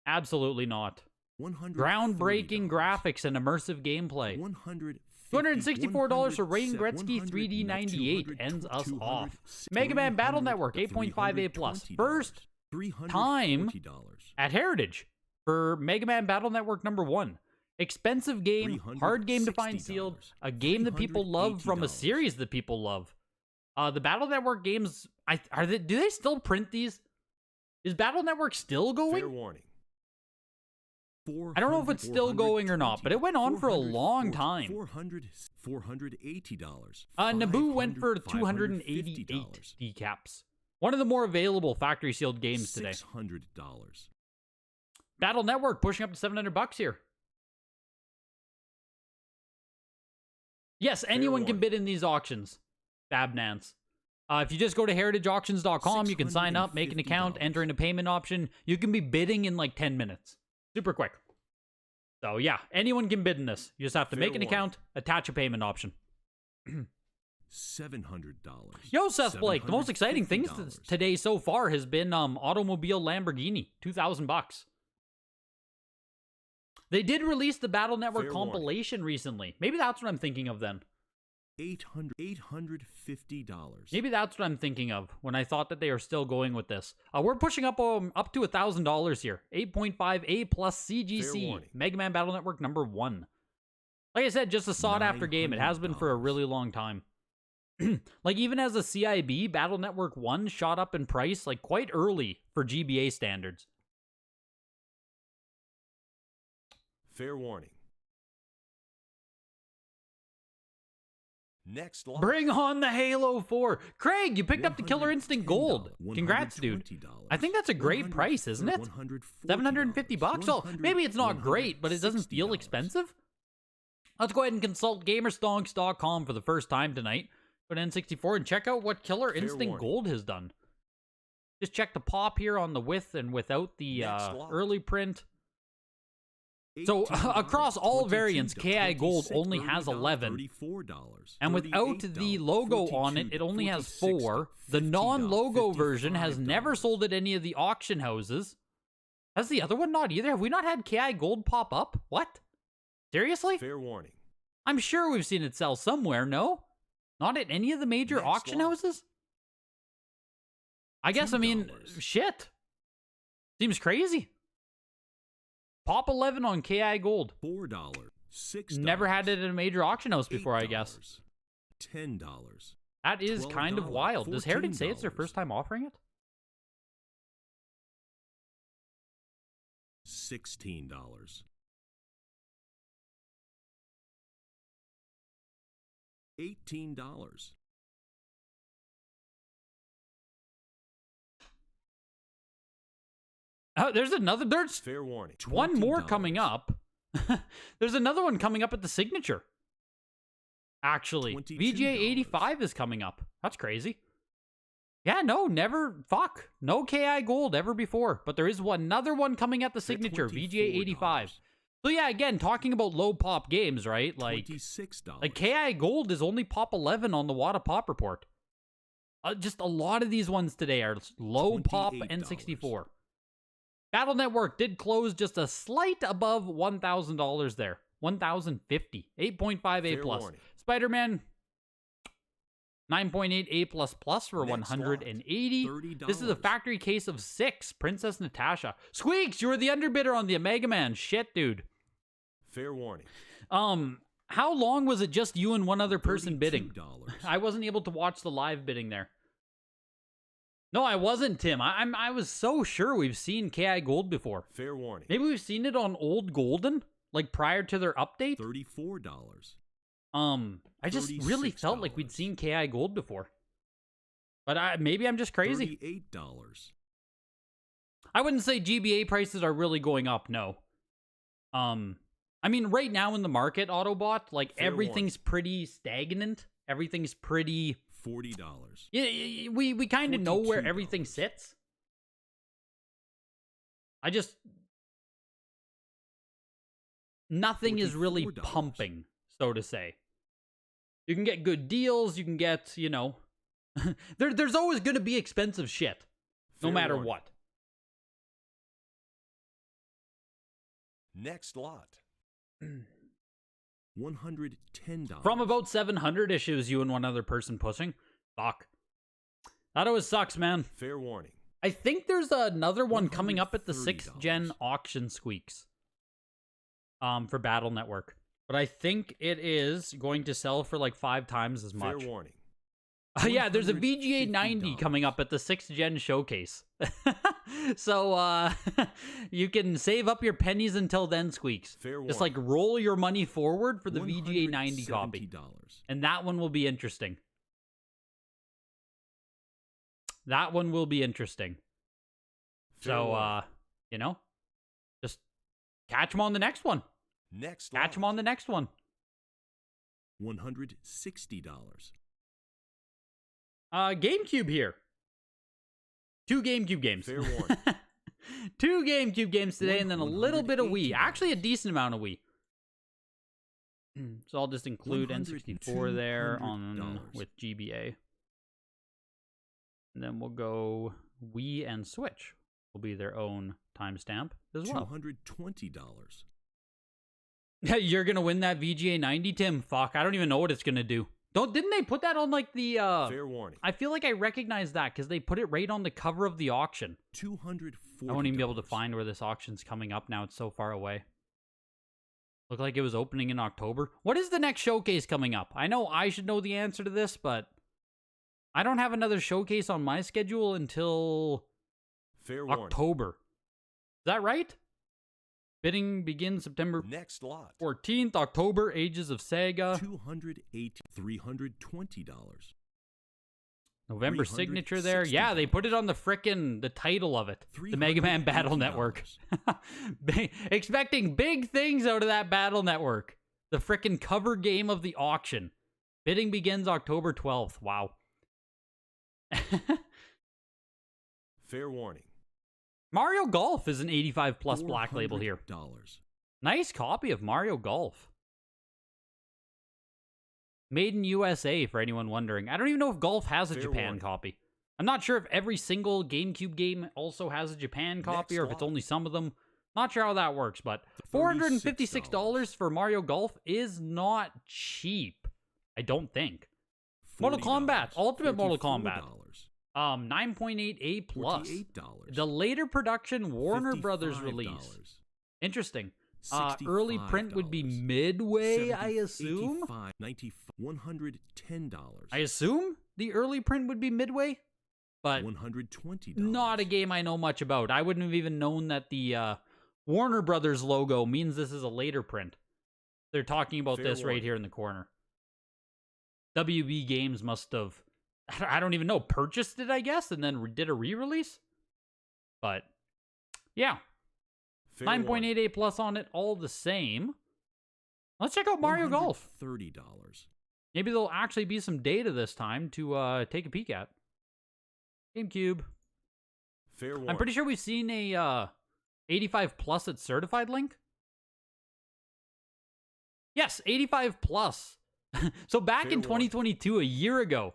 Absolutely not. $130. Groundbreaking graphics and immersive gameplay. $264 for Wayne Gretzky 3D 98 ends us off. Mega Man Battle Network 8.5 A plus. First time at Heritage for Mega Man Battle Network number 1. Expensive game, hard game to find sealed, a game that people love from a series that people love. The Battle Network games, do they still print these? Is Battle Network still Fair going? warning. I don't know if it's still going or not, but it went on for a long time. $480. Naboo went for 288 decaps. One of the more available factory sealed games today. $600. Battle Network pushing up to $700 here. Yes, anyone can bid in these auctions. Babnance. If you just go to heritageauctions.com, you can sign up, make an account, enter in a payment option. You can be bidding in like 10 minutes. Super quick. So yeah, anyone can bid in this. You just have to make an account, attach a payment option. $700. Yo, Seth Blake, the most exciting things today so far has been Automobile Lamborghini, $2,000. They did release the Battle Network compilation recently. Maybe that's what I'm thinking of then. $850. Maybe that's what I'm thinking of when I thought that they are still going with this. We're pushing up to $1,000 here. 8.5A plus CGC. Mega Man Battle Network #1. Like I said, just a sought-after game. It has been for a really long time. Like, even as a CIB, Battle Network 1 shot up in price, like, quite early for GBA standards. Fair warning. Next lot. Bring on the Halo 4. Craig, you picked up the Killer Instinct Gold. Congrats, dude. I think that's a great price, isn't it? $750. Oh, maybe it's not great, but it doesn't feel expensive. Let's go ahead and consult gamerstonks.com for the first time tonight. Go to N64 and check out what Killer Instinct Gold has done. Just check the pop here on the with and without the early print. So, across all variants, KI Gold only has 11. And without the logo on it, it only has 4. The non-logo version has never sold at any of the auction houses. Has the other one not either? Have we not had KI Gold pop up? What? Seriously? Fair warning. I'm sure we've seen it sell somewhere, no? Not at any of the major auction houses? I guess, I mean, shit. Seems crazy. Pop 11 on KI Gold. $4. $6. Never had it at a major auction house before, I guess. $10. That is kind of wild. Does Heritage say it's their first time offering it? $16. $18. There's another. There's fair warning. One more coming up. There's another one coming up at the Signature. Actually, VGA 85 is coming up. That's crazy. Yeah, no, never. Fuck. No KI Gold ever before. But there is another one coming at the Signature, VGA 85. So yeah, again, talking about low pop games, right? Like, $26. like KI Gold is only pop 11 on the Wada Pop report. Just a lot of these ones today are low pop N64. Battle Network did close just a slight above $1,000 there. $1,050. 8.5A plus. Spider-Man 9.8A plus plus for $180. This is a factory case of 6. Princess Natasha. Squeaks, you were the underbidder on the Mega Man. Shit, dude. Fair warning. How long was it just you and one other person bidding? I wasn't able to watch the live bidding there. No, I wasn't, Tim. I was so sure we've seen KI Gold before. Fair warning. Maybe we've seen it on Old Golden, like prior to their update. $34. I just really felt like we'd seen KI Gold before. But maybe I'm just crazy. $38. I wouldn't say GBA prices are really going up, no. I mean, right now in the market, Autobot, like, everything's pretty stagnant. Everything's pretty... $40. Yeah, we kind of know where everything sits. Nothing is really pumping, so to say. You can get good deals, you can get, you know... there's always going to be expensive shit, no matter what. Next lot. $110. From about 700 issues, you and one other person pushing. Fuck. That always sucks, man. Fair warning. I think there's another one coming up at the 6th gen auction squeaks. For Battle Network. But I think it is going to sell for like 5 times as much. Fair warning. Yeah, there's a VGA 90 coming up at the 6th gen showcase. So you can save up your pennies until then, Squeaks. Fair Just like roll your money forward for the VGA 90 copy. $170. And that one will be interesting. That one will be interesting. So, you know, just catch them on the next one. Catch them on the next one. $160. GameCube here. 2 GameCube games. Fair warning. 2 GameCube games today, and then a little bit of Wii. Actually, a decent amount of Wii. So I'll just include N64 there on with GBA. And then we'll go Wii and Switch. Will be their own timestamp as well. $220. You're gonna win that VGA 90, Tim. Fuck, I don't even know what it's gonna do. Didn't they put that on like the Fair warning. I feel like I recognize that because they put it right on the cover of the auction. $240. I won't even be able to find where this auction's coming up now. It's so far away. Looked like it was opening in October. What is the next showcase coming up? I know I should know the answer to this, but I don't have another showcase on my schedule until Fair warning. October. Is that right? Bidding begins September Next lot. 14th. October, Ages of Sega. $320. November signature there. Yeah, they put it on the title of it. The Mega Man Battle Network. Expecting big things out of that Battle Network. The frickin' cover game of the auction. Bidding begins October 12th. Wow. Fair warning. Mario Golf is an 85 plus black label here. Nice copy of Mario Golf. Made in USA, for anyone wondering. I don't even know if Golf has a Japan copy. I'm not sure if every single GameCube game also has a Japan copy or if it's only some of them. Not sure how that works, but $456 for Mario Golf is not cheap. I don't think. Mortal Kombat, Ultimate Mortal Kombat. 9.8A plus. The later production Warner Brothers release. Interesting. Early print would be Midway, I assume? $110. I assume the early print would be Midway? But $120. not a game I know much about. I wouldn't have even known that the Warner Brothers logo means this is a later print. They're talking about this right here in the corner. WB Games must have, I don't even know, purchased it, I guess, and then did a re-release? But, yeah. 9.8A plus on it, all the same. Let's check out Mario Golf. $30. Maybe there'll actually be some data this time to take a peek at. GameCube. Fair I'm pretty sure we've seen a 85 plus at certified link. Yes, 85 plus. So back in 2022, a year ago,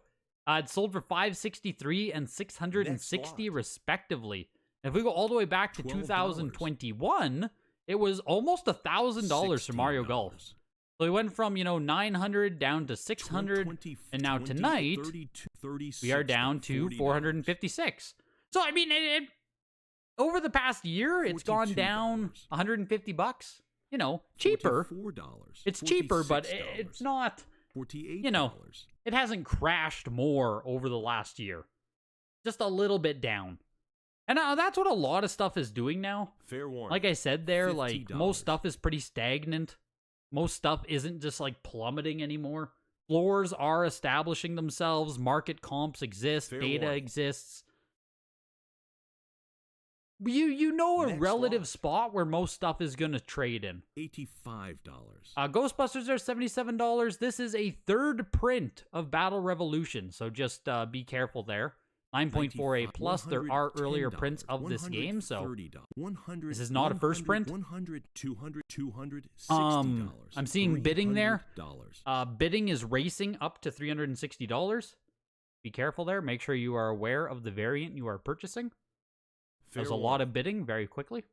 it sold for $563 and $660 respectively. If we go all the way back to 2021, it was almost $1,000 for Mario Golf. So we went from, $900 down to $600, and now tonight, we are down to $456. So, I mean, over the past year, it's gone down $150. Cheaper. It's cheaper, but it's not, it hasn't crashed more over the last year. Just a little bit down. And that's what a lot of stuff is doing now. Fair warning. Like I said there, $50. most stuff is pretty stagnant. Most stuff isn't just plummeting anymore. Floors are establishing themselves. Market comps exist. Data exists. You know a relative spot where most stuff is going to trade in. $85. Ghostbusters are $77. This is a third print of Battle Revolution, so just be careful there. 9.4A plus. There are earlier prints of this game, so this is not a first print. I'm seeing bidding there. Bidding is racing up to $360. Be careful there. Make sure you are aware of the variant you are purchasing. There's a lot of bidding very quickly.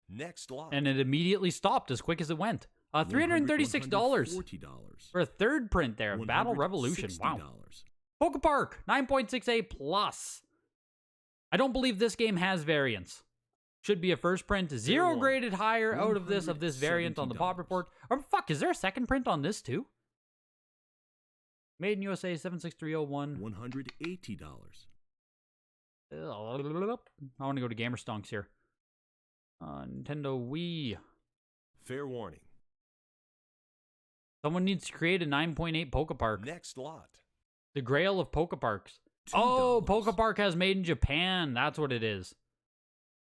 Next lot. And it immediately stopped as quick as it went. $336 for a third print there. Battle Revolution. Wow. Poke Park, 9.6A plus. I don't believe this game has variants. Should be a first print. 0 graded higher out of this variant on the pop report. Or fuck, is there a second print on this too? Made in USA 76301. $180. I want to go to Gamer Stonks here. Nintendo Wii. Fair warning. Someone needs to create a 9.8 Pokepark. Next lot. The Grail of Pokeparks. $2. Oh, Pokepark has made in Japan. That's what it is.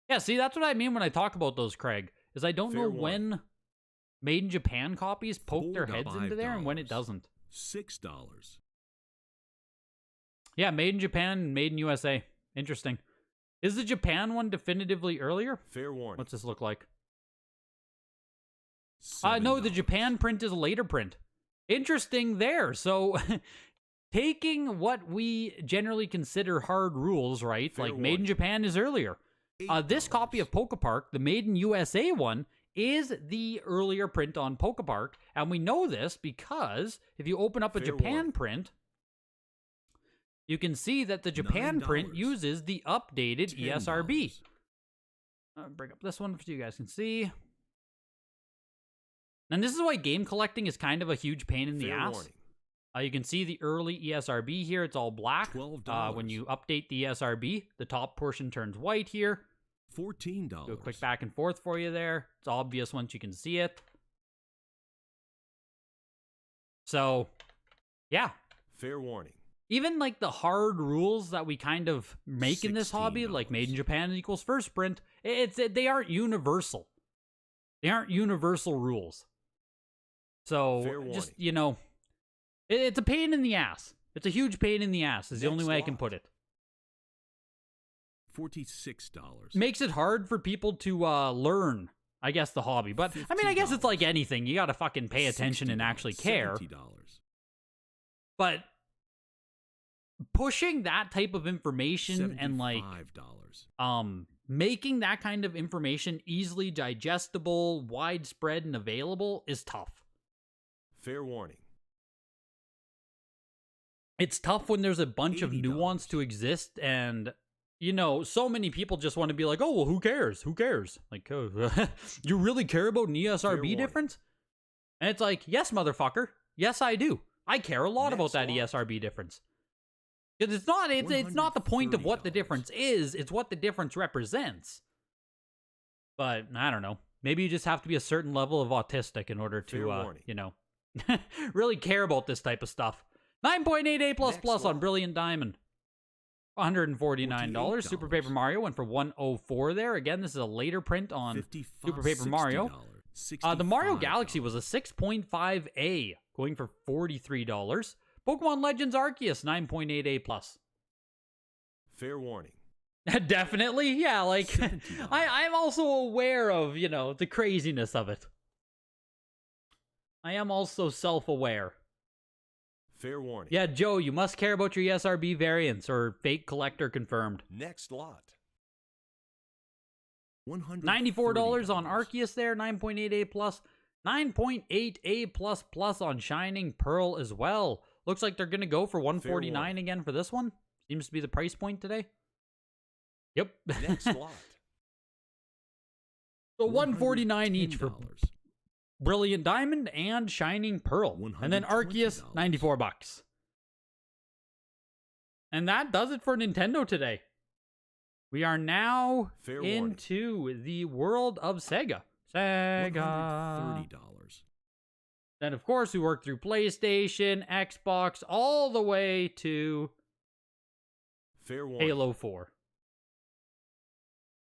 Yeah, see, that's what I mean when I talk about those, Craig. Is I don't know when made in Japan copies poke their heads into there and when it doesn't. $6. Yeah, made in Japan and made in USA. Interesting. Is the Japan one definitively earlier? Fair warning. What's this look like? $7. No, the Japan print is a later print. Interesting there. So, taking what we generally consider hard rules, right? Fair like made in Japan is earlier. This $8. copy of Pokepark, the made in USA one, is the earlier print on Pokepark. And we know this because if you open up a Fair Japan warning. print, you can see that the Japan print $9. uses the updated ESRB. $10. Bring up this one so you guys can see. And this is why game collecting is kind of a huge pain in the Fair ass. warning. You can see the early ESRB here. It's all black. $12. When you update the ESRB, the top portion turns white here. $14. Do a quick back and forth for you there. It's obvious once you can see it. So, yeah. Fair warning. Even like the hard rules that we kind of make in this hobby, like made in Japan equals first print, they aren't universal. They aren't universal rules. So, just, you know, it's a pain in the ass. It's a huge pain in the ass is the only way I can put it. $46. Makes it hard for people to learn, I guess, the hobby. But, I mean, I guess it's like anything. You got to fucking pay attention and actually care. $70. But pushing that type of information and like making that kind of information easily digestible, widespread, and available is tough. Fair warning. It's tough when there's a bunch of $80. nuance to exist, and you know, so many people just want to be like, "Oh, well, who cares? Who cares?" Like, oh, you really care about an ESRB difference? And it's like, yes, motherfucker, yes, I do. I care a lot about that ESRB difference. Because it's not the point of what the difference is, it's what the difference represents. But, I don't know. Maybe you just have to be a certain level of autistic in order to, you know, really care about this type of stuff. 9.8A++ on Brilliant Diamond. $149. Super Paper Mario went for $104 there. Again, this is a later print on Super Paper Mario. The Mario Galaxy was a 6.5A, going for $43. Pokemon Legends Arceus, 9.8A+. Fair warning. Definitely, yeah, like, I'm also aware of, you know, the craziness of it. I am also self-aware. Fair warning. Yeah, Joe, you must care about your ESRB variants, or fake collector confirmed. Next lot. $94 on Arceus there, 9.8A+. 9.8A++ on Shining Pearl as well. Looks like they're going to go for $149 again for this one. Seems to be the price point today. Yep. Next lot. So $149 each for Brilliant Diamond and Shining Pearl. And then Arceus, $94. And that does it for Nintendo today. We are now into the world of Sega. Sega. $130. Then, of course, we worked through PlayStation, Xbox, all the way to Halo 4.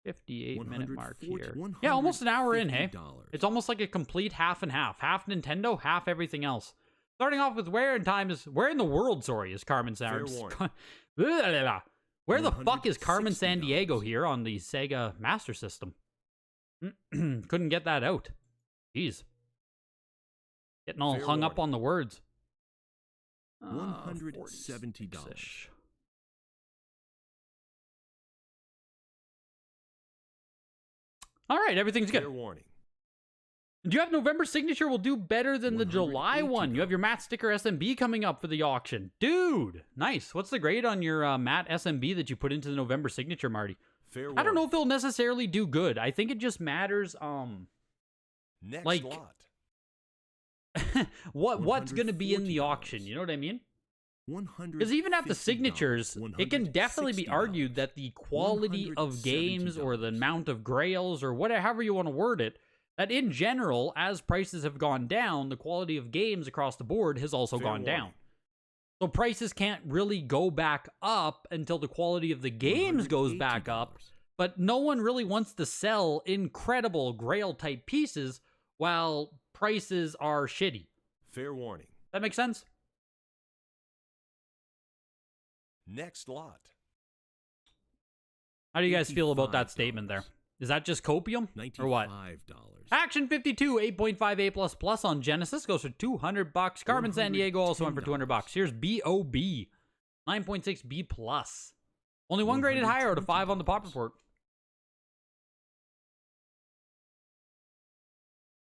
58-minute mark here. Yeah, almost an hour in, hey? It's almost like a complete half and half. Half Nintendo, half everything else. Starting off with Where in the World, is Carmen Sandiego. Where the fuck is Carmen Sandiego here on the Sega Master System? Couldn't get that out. Jeez. Getting all hung up on the words. $170. All right, everything's good. Fair warning. Do you have November signature will do better than the July one? You have your matte sticker SMB coming up for the auction. Dude, nice. What's the grade on your matte SMB that you put into the November signature, Marty? Fair I don't know if it'll necessarily do good. I think it just matters, Next like, lot. what's going to be in the auction. You know what I mean? Because even at the signatures, it can definitely be argued that the quality of games or the amount of grails or whatever, however you want to word it, that in general, as prices have gone down, the quality of games across the board has also gone down. So prices can't really go back up until the quality of the games goes back up, but no one really wants to sell incredible grail-type pieces while prices are shitty. Fair warning. That makes sense? Next lot. How do you guys feel about that statement there? Is that just copium or what? $95. Action 52 8.5 A++ on Genesis goes for $200. Carmen San Diego also went for $200. Here's BOB 9.6 B+. Only one graded higher out of 5 on the pop report.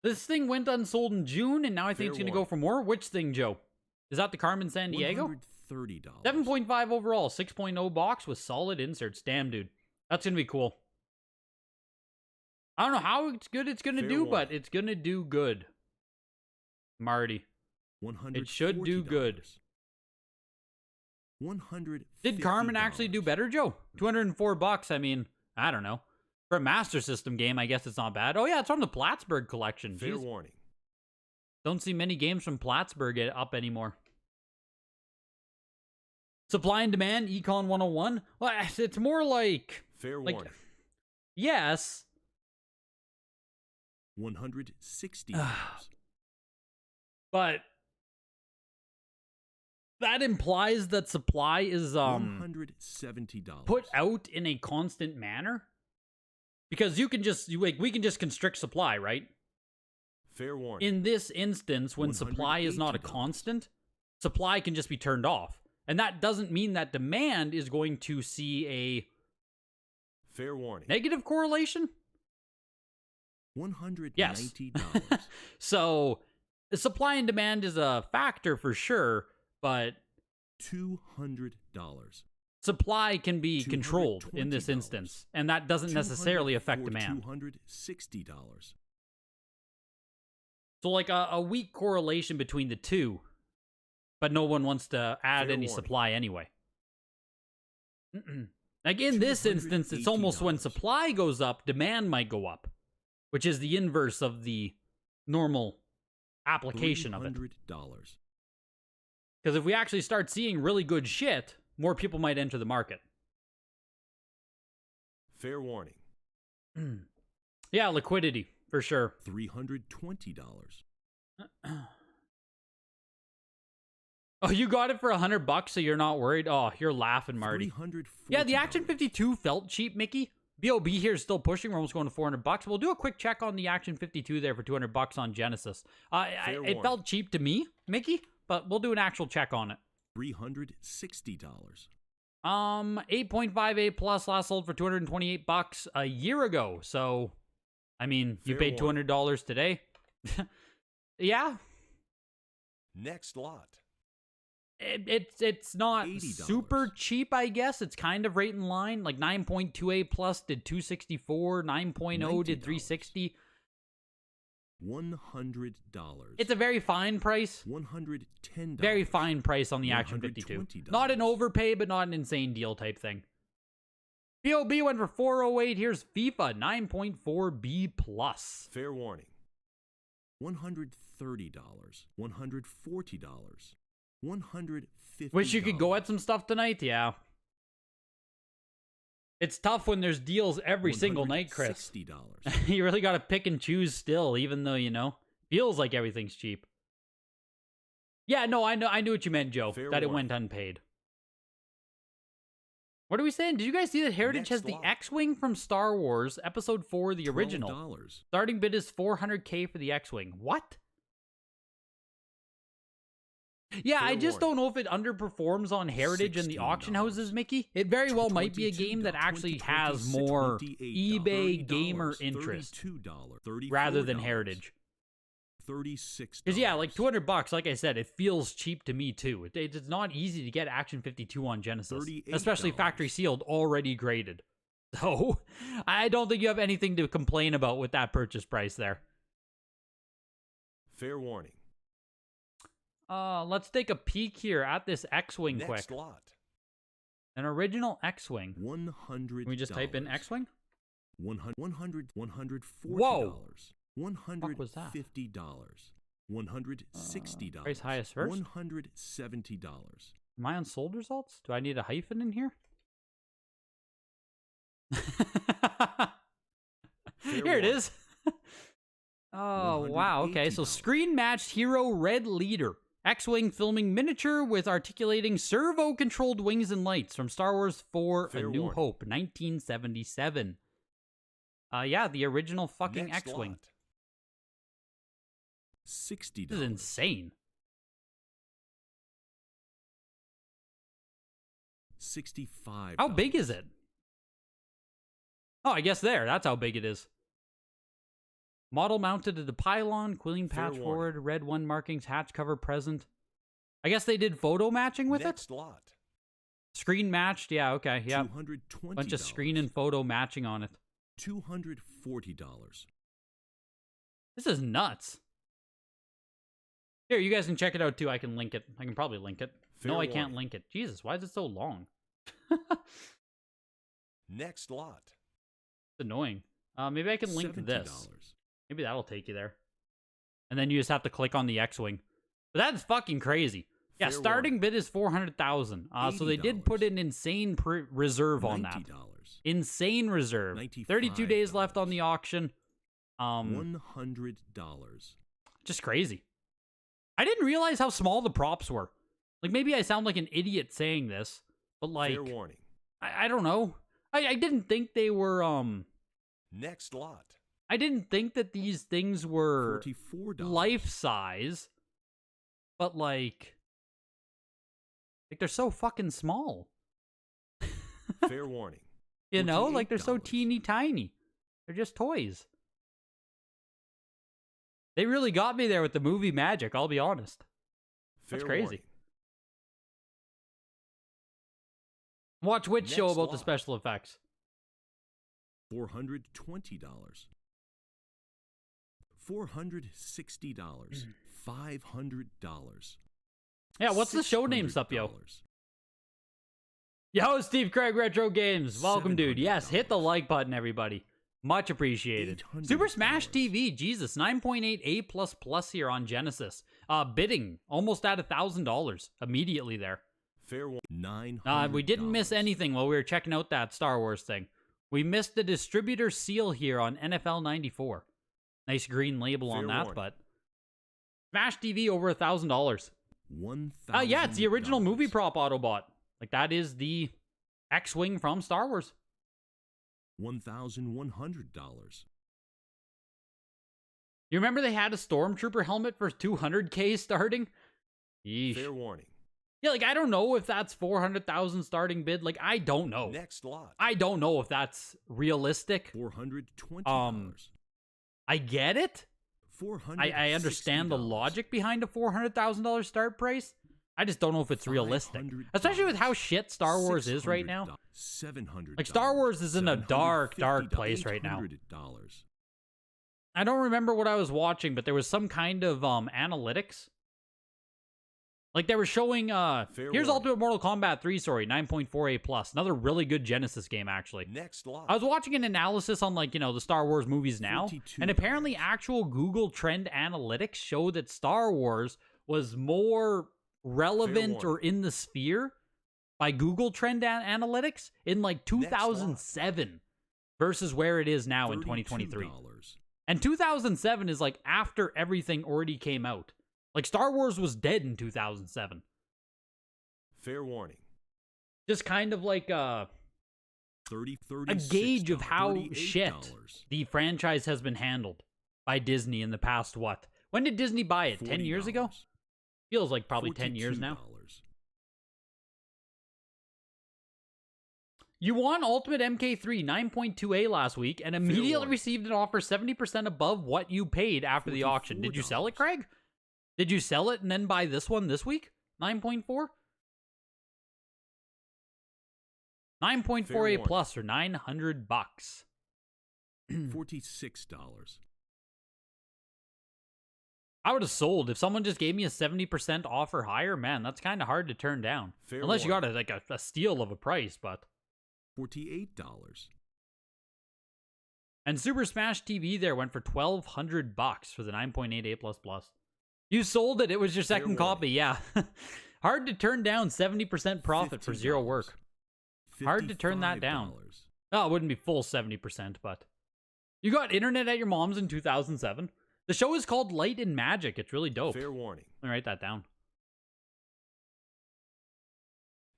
This thing went unsold in June, and now I think it's going to go for more. Which thing, Joe? Is that the Carmen San Diego? $130. 7.5 overall, 6.0 box with solid inserts. Damn, dude. That's going to be cool. I don't know how it's going to do, but it's going to do good. Marty. It should do good. Did Carmen actually do better, Joe? $204. I mean, I don't know. For a Master System game, I guess it's not bad. Oh, yeah, it's from the Plattsburgh collection. Fair Jeez. warning. Don't see many games from Plattsburgh up anymore. Supply and demand, Econ 101. Well, it's more like... Fair warning. Yes. $160. But that implies that supply is $170. put out in a constant manner. Because you can just we can just constrict supply, right? Fair warning. In this instance, when supply is not a constant, supply can just be turned off. And that doesn't mean that demand is going to see a fair warning. Negative correlation? $190. Yes. So, supply and demand is a factor for sure, but $200. Supply can be controlled in this instance, and that doesn't necessarily affect demand. $260. So like a weak correlation between the two, but no one wants to add Fair any warning. supply anyway. Like in this instance, it's almost when supply goes up, demand might go up, which is the inverse of the normal application of it. $300. Because if we actually start seeing really good shit, more people might enter the market. Fair warning. Yeah, liquidity, for sure. $320. Oh, you got it for $100, so you're not worried? Oh, you're laughing, Marty. Yeah, the Action 52 felt cheap, Mickey. BOB here is still pushing. We're almost going to $400. We'll do a quick check on the Action 52 there for $200 on Genesis. It felt cheap to me, Mickey, but we'll do an actual check on it. $360. 8.5 A+ last sold for $228 a year ago. So, I mean, you Fair paid $200 today. Yeah. Next lot. It's not $80. super cheap, I guess. It's kind of right in line. Like 9.2 A+ did 264, 9.0 did 360. $100. It's a very fine price. $110. Very fine price on the Action 52. Not an overpay, but not an insane deal type thing. BOB went for 408. Here's FIFA 9.4 B+. Fair warning. $130. $140. $150. Wish you could go at some stuff tonight? Yeah. It's tough when there's deals every single night, Chris. $60. You really got to pick and choose still, even though, feels like everything's cheap. Yeah, no, I knew what you meant, Joe, Fair that it warning. went unpaid. What are we saying? Did you guys see that Heritage has Next the lot. X-Wing from Star Wars Episode 4, the original? $12. Starting bid is $400K for the X-Wing. What? Yeah, Fair I just warning. don't know if it underperforms on Heritage and the auction houses, Mickey. It very well might be a game that actually has more eBay gamer interest rather than Heritage. $36. Because yeah, like $200, like I said, it feels cheap to me too. It's not easy to get Action 52 on Genesis, especially $38. factory sealed, already graded. So I don't think you have anything to complain about with that purchase price there. Fair warning. Let's take a peek here at this X-Wing quick. Next lot. An original X-Wing. $100. Can we just type in X-Wing? $140. Whoa. $150. Fuck was that? $160. Price highest first? $170. Am I on sold results? Do I need a hyphen in here? Here it is. Oh, wow. Okay, so screen matched Hero Red Leader. X-Wing filming miniature with articulating servo-controlled wings and lights from Star Wars 4 Fair A New warning. Hope, 1977. Yeah, the original fucking Next X-Wing. lot. $60. This is insane. $65. How big is it? Oh, I guess there. That's how big it is. Model mounted to the pylon, quilling Fair patch warning. forward, red one markings, hatch cover present. I guess they did photo matching with Next it? lot. Screen matched, yeah, okay, yeah. $220. Bunch of screen and photo matching on it. $240. This is nuts. Here, you guys can check it out too. I can link it. I can probably link it. Fair No, I can't warning. link it. Jesus, why is it so long? Next lot. It's annoying. Maybe I can link this. $70. Maybe that'll take you there. And then you just have to click on the X-Wing. But that's fucking crazy. Yeah, Fair starting bid is 400,000. So they did put an insane reserve on that. $90. Insane reserve. 32 days left on the auction. $100. Just crazy. I didn't realize how small the props were. Like, maybe I sound like an idiot saying this, but like, Fair warning. I don't know. I didn't think they were, Next lot. I didn't think that these things were $44. life size, but like they're so fucking small. Fair warning. You know, like they're so $48. teeny tiny. They're just toys. They really got me there with the movie magic, I'll be honest. That's Fair crazy. warning. Watch which show Next about the lot. special effects. $420. $460. $500. Yeah, what's the show name, Supyo? Yo, Steve Craig Retro Games. Welcome, dude. Yes, hit the like button, everybody. Much appreciated. Super Smash TV, Jesus, 9.8 A++ here on Genesis. Bidding almost at $1,000 immediately there. Fair warning. We didn't miss anything while we were checking out that Star Wars thing. We missed the distributor seal here on NFL 94. Nice green label on Fair that, warning. but Smash TV over $1,000. $1,000. Yeah, it's the original movie prop Autobot. Like, that is the X-Wing from Star Wars. $1,100. You remember they had a Stormtrooper helmet for $200K starting? Yeesh. Fair warning. Yeah, like, I don't know if that's 400,000 starting bid. Like, I don't know. Next lot. I don't know if that's realistic. $420. I get it. $460. I understand the logic behind a $400,000 start price. I just don't know if it's realistic. Especially with how shit Star Wars is right now. $700. Like, Star Wars is in a dark, dark place right now. $800. I don't remember what I was watching, but there was some kind of analytics. Like, they were showing, here's warning. Ultimate Mortal Kombat 3, sorry, 9.4A+. Another really good Genesis game, actually. Next lot. I was watching an analysis on, like, you know, the Star Wars movies now, and apparently actual Google Trend Analytics show that Star Wars was more relevant or in the sphere by Google Trend Analytics in, like, 2007 versus where it is now in 2023. $32. And 2007 is, like, after everything already came out. Like, Star Wars was dead in 2007. Fair warning. Just kind of like a gauge of how shit the franchise has been handled by Disney in the past, what? When did Disney buy it? 10 years ago? Feels like probably 10 years now. You won Ultimate MK3 9.2A last week and immediately warning. received an offer 70% above what you paid after the auction. Did you sell it, Craig? Did you sell it and then buy this one this week? 9.4? 9.4A plus or $900. $46. I would have sold. If someone just gave me a 70% off or higher, man, that's kind of hard to turn down. Fair Unless you got warning. a steal of a price, but... $48. And Super Smash TV there went for $1,200 for the 9.88++. You sold it. It was your Fair second warning. copy, yeah. Hard to turn down 70% profit for zero $50. work. Hard to turn that down. $55. Oh, it wouldn't be full 70%, but... You got internet at your mom's in 2007? The show is called Light and Magic. It's really dope. Fair warning. Let me write that down.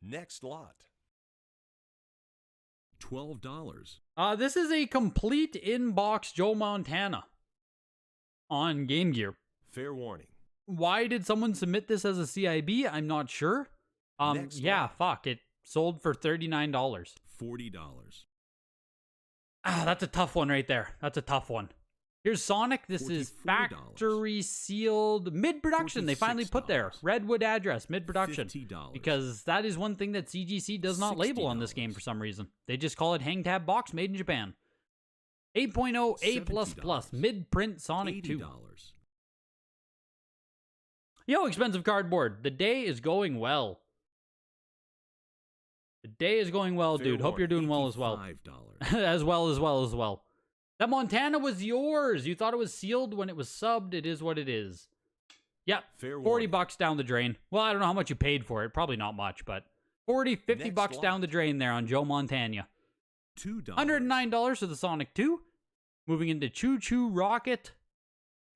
Next lot. $12. This is a complete in-box Joe Montana on Game Gear. Fair warning. Why did someone submit this as a CIB? I'm not sure. Next Yeah, lot. fuck. It sold for $39. $40. Ah, that's a tough one right there. That's a tough one. Here's Sonic. This is $44. factory sealed mid-production. They finally put there. $46. Redwood address, mid-production. $50. Because that is one thing that CGC does not label on this game $60. for some reason. They just call it hang tab box made in Japan. 8.0 A++, $70. mid-print Sonic 2. $80. Yo, expensive cardboard. The day is going well. The day is going well, Fair dude. Hope you're doing well as well. $85. as well. That Montana was yours. You thought it was sealed when it was subbed. It is what it is. Yep. Fair 40 warning. bucks down the drain. Well, I don't know how much you paid for it. Probably not much, but 40, 50 Next bucks lot. down the drain there on Joe Montana. $2. $109 for the Sonic 2. Moving into Choo Choo Rocket.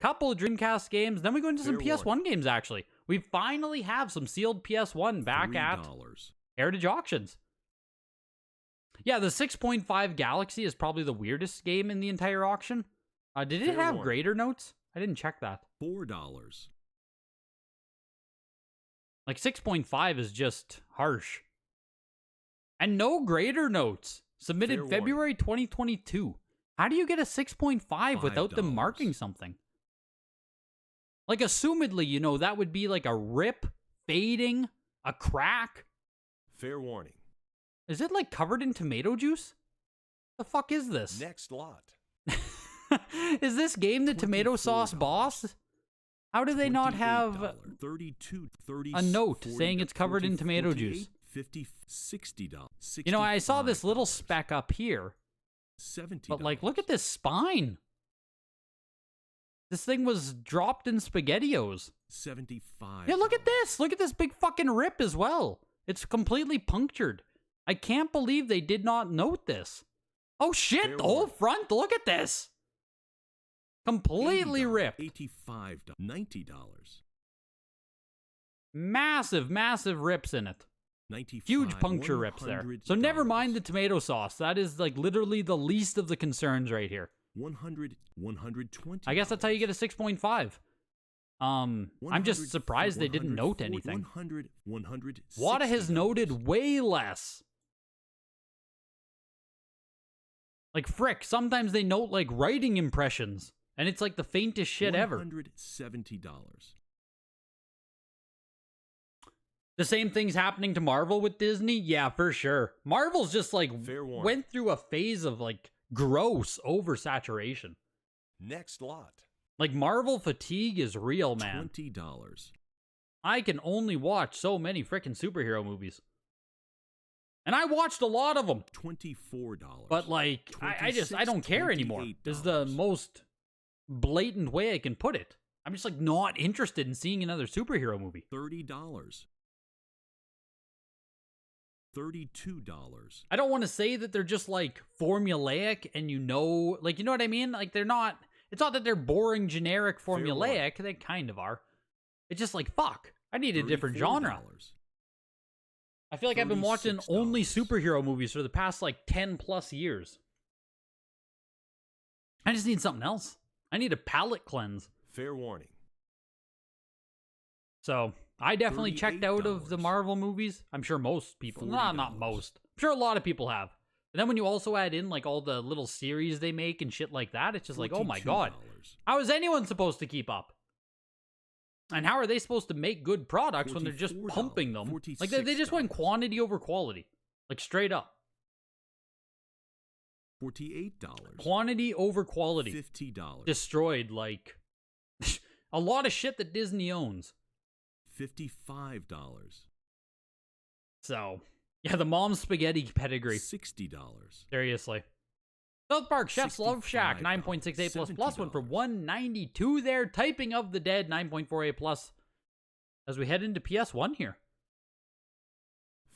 Couple of Dreamcast games. Then we go into some Fair PS1 games, actually. We finally have some sealed PS1 back at $3. Heritage Auctions. Yeah, the 6.5 Galaxy is probably the weirdest game in the entire auction. Did it Fair have warning. grader notes? I didn't check that. $4. Like 6.5 is just harsh. And no grader notes. Submitted Fair warning. February 2022. How do you get a 6.5 without them $5. marking something? Like, assumedly, you know, that would be like a rip, fading, a crack. Fair warning. Is it like covered in tomato juice? The fuck is this? Next lot. Is this game the tomato sauce $24. boss? How do they not have $28, $32, $30, a note $40, saying it's covered in tomato juice? $50, $60, You know, I saw this little $65, speck up here, $70. but like, look at this spine. This thing was dropped in SpaghettiOs. $75. Yeah, look at this. Look at this big fucking rip as well. It's completely punctured. I can't believe they did not note this. Oh shit, Fair the whole warning. front, look at this. Completely $80, ripped. $85, $90, Massive, massive rips in it. $95, Huge puncture rips there. So never mind the tomato sauce. That is like literally the least of the concerns right here. $100, $120. I guess that's how you get a 6.5. I'm just surprised they didn't note anything. 100, Wada has $160. noted way less. Like frick, sometimes they note like writing impressions, and it's like the faintest shit ever. $170. The same thing's happening to Marvel with Disney? Yeah, for sure. Marvel's just like Fair warning. went through a phase of like gross oversaturation. Next lot. Like Marvel fatigue is real, man. $20. I can only watch so many frickin' superhero movies. And I watched a lot of them. $24. But like, I don't care anymore. Is the $28. most blatant way I can put it. I'm just like not interested in seeing another superhero movie. $30. $32. I don't want to say that they're just like formulaic and you know what I mean? Like they're not, it's not that they're boring, generic, Fair formulaic. They kind of are. It's just like, fuck, I need a different genre. $34. I feel like I've been watching only $36. superhero movies for the past like 10 plus years. I just need something else. I need a palate cleanse. Fair warning. So I definitely checked out of the $38. Marvel movies. I'm sure most people, not $40. most. I'm sure a lot of people have. And then when you also add in like all the little series they make and shit like that, it's just like, oh my god, $42. how is anyone supposed to keep up? And how are they supposed to make good products when they're just $44, pumping them? Like they just went $46. quantity over quality, like straight up. $48. Quantity over quality. $50. Destroyed like A lot of shit that Disney owns. $55. So, yeah, the mom's spaghetti pedigree. $60. Seriously. South Park Chef's Love Shack, 9.68 plus plus, went for $192 there. Typing of the Dead, 9.48 plus. As we head into PS1 here.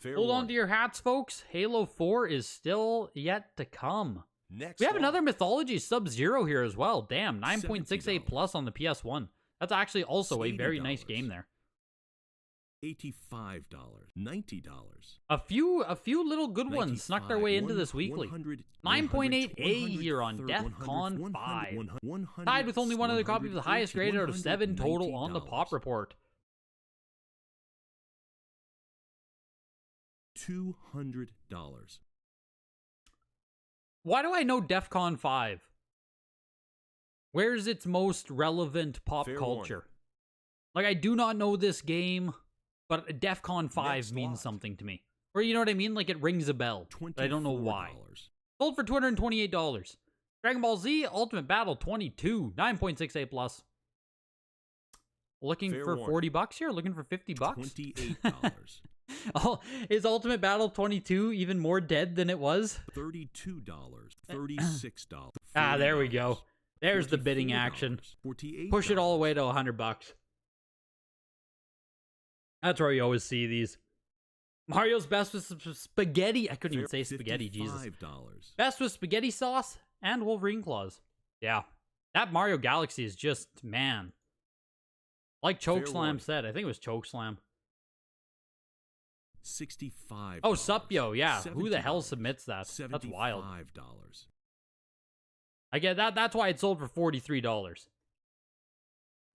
Hold on to your hats, folks. Halo 4 is still yet to come. We have another Mythology Sub-Zero here as well. Damn, 9.68 plus on the PS1. That's actually also a very nice game there. $85. $90. A few little good ones snuck their way into this weekly. 9.8A here on DEFCON 5. Tied with only one other copy of the highest grade out of 7 total on the Pop Report. $200. Why do I know DEFCON 5? Where's its most relevant pop culture? Like, I do not know this game, but DEFCON 5 means something to me. Or, you know what I mean? Like, it rings a bell, but I don't know why. Sold for $228. Dragon Ball Z Ultimate Battle 22, 9.68 plus. Looking for 40 bucks here? Looking for 50 bucks? $28. Oh, is Ultimate Battle 22 even more dead than it was? $32, $36. Ah, there we go. There's the bidding action. Push it all the way to 100 bucks. That's where you always see these. Mario's best with spaghetti. I couldn't even say spaghetti, Jesus. Best with spaghetti sauce and Wolverine claws. Yeah. That Mario Galaxy is just, man. Like Chokeslam said. I think it was Chokeslam. $65. Oh, Supyo, yeah. Who the hell submits that? That's wild. $75. I get that. That's why it sold for $43.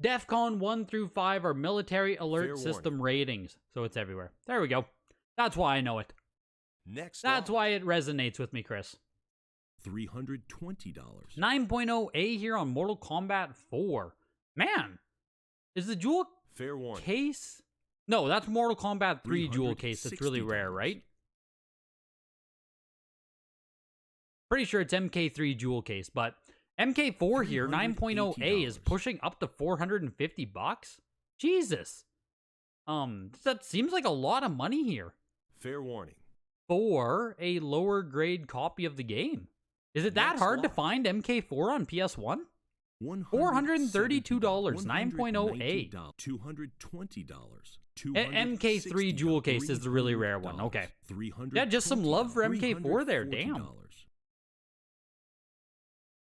DEFCON 1 through 5 are military alert system ratings. So it's everywhere. There we go. That's why I know it. That's why it resonates with me, Chris. $320. 9.0A here on Mortal Kombat 4. Man, is the jewel case? No, that's Mortal Kombat 3 jewel case. That's really rare, right? Pretty sure it's MK3 jewel case, but MK4 here, 9.0A is pushing up to 450 bucks. Jesus. That seems like a lot of money here. Fair warning. For a lower grade copy of the game. Is it that hard to find MK4 on PS1? $432, 9.0A. $220. MK3 jewel case is the really rare one. Okay. Yeah, just some love for MK4 there. Damn.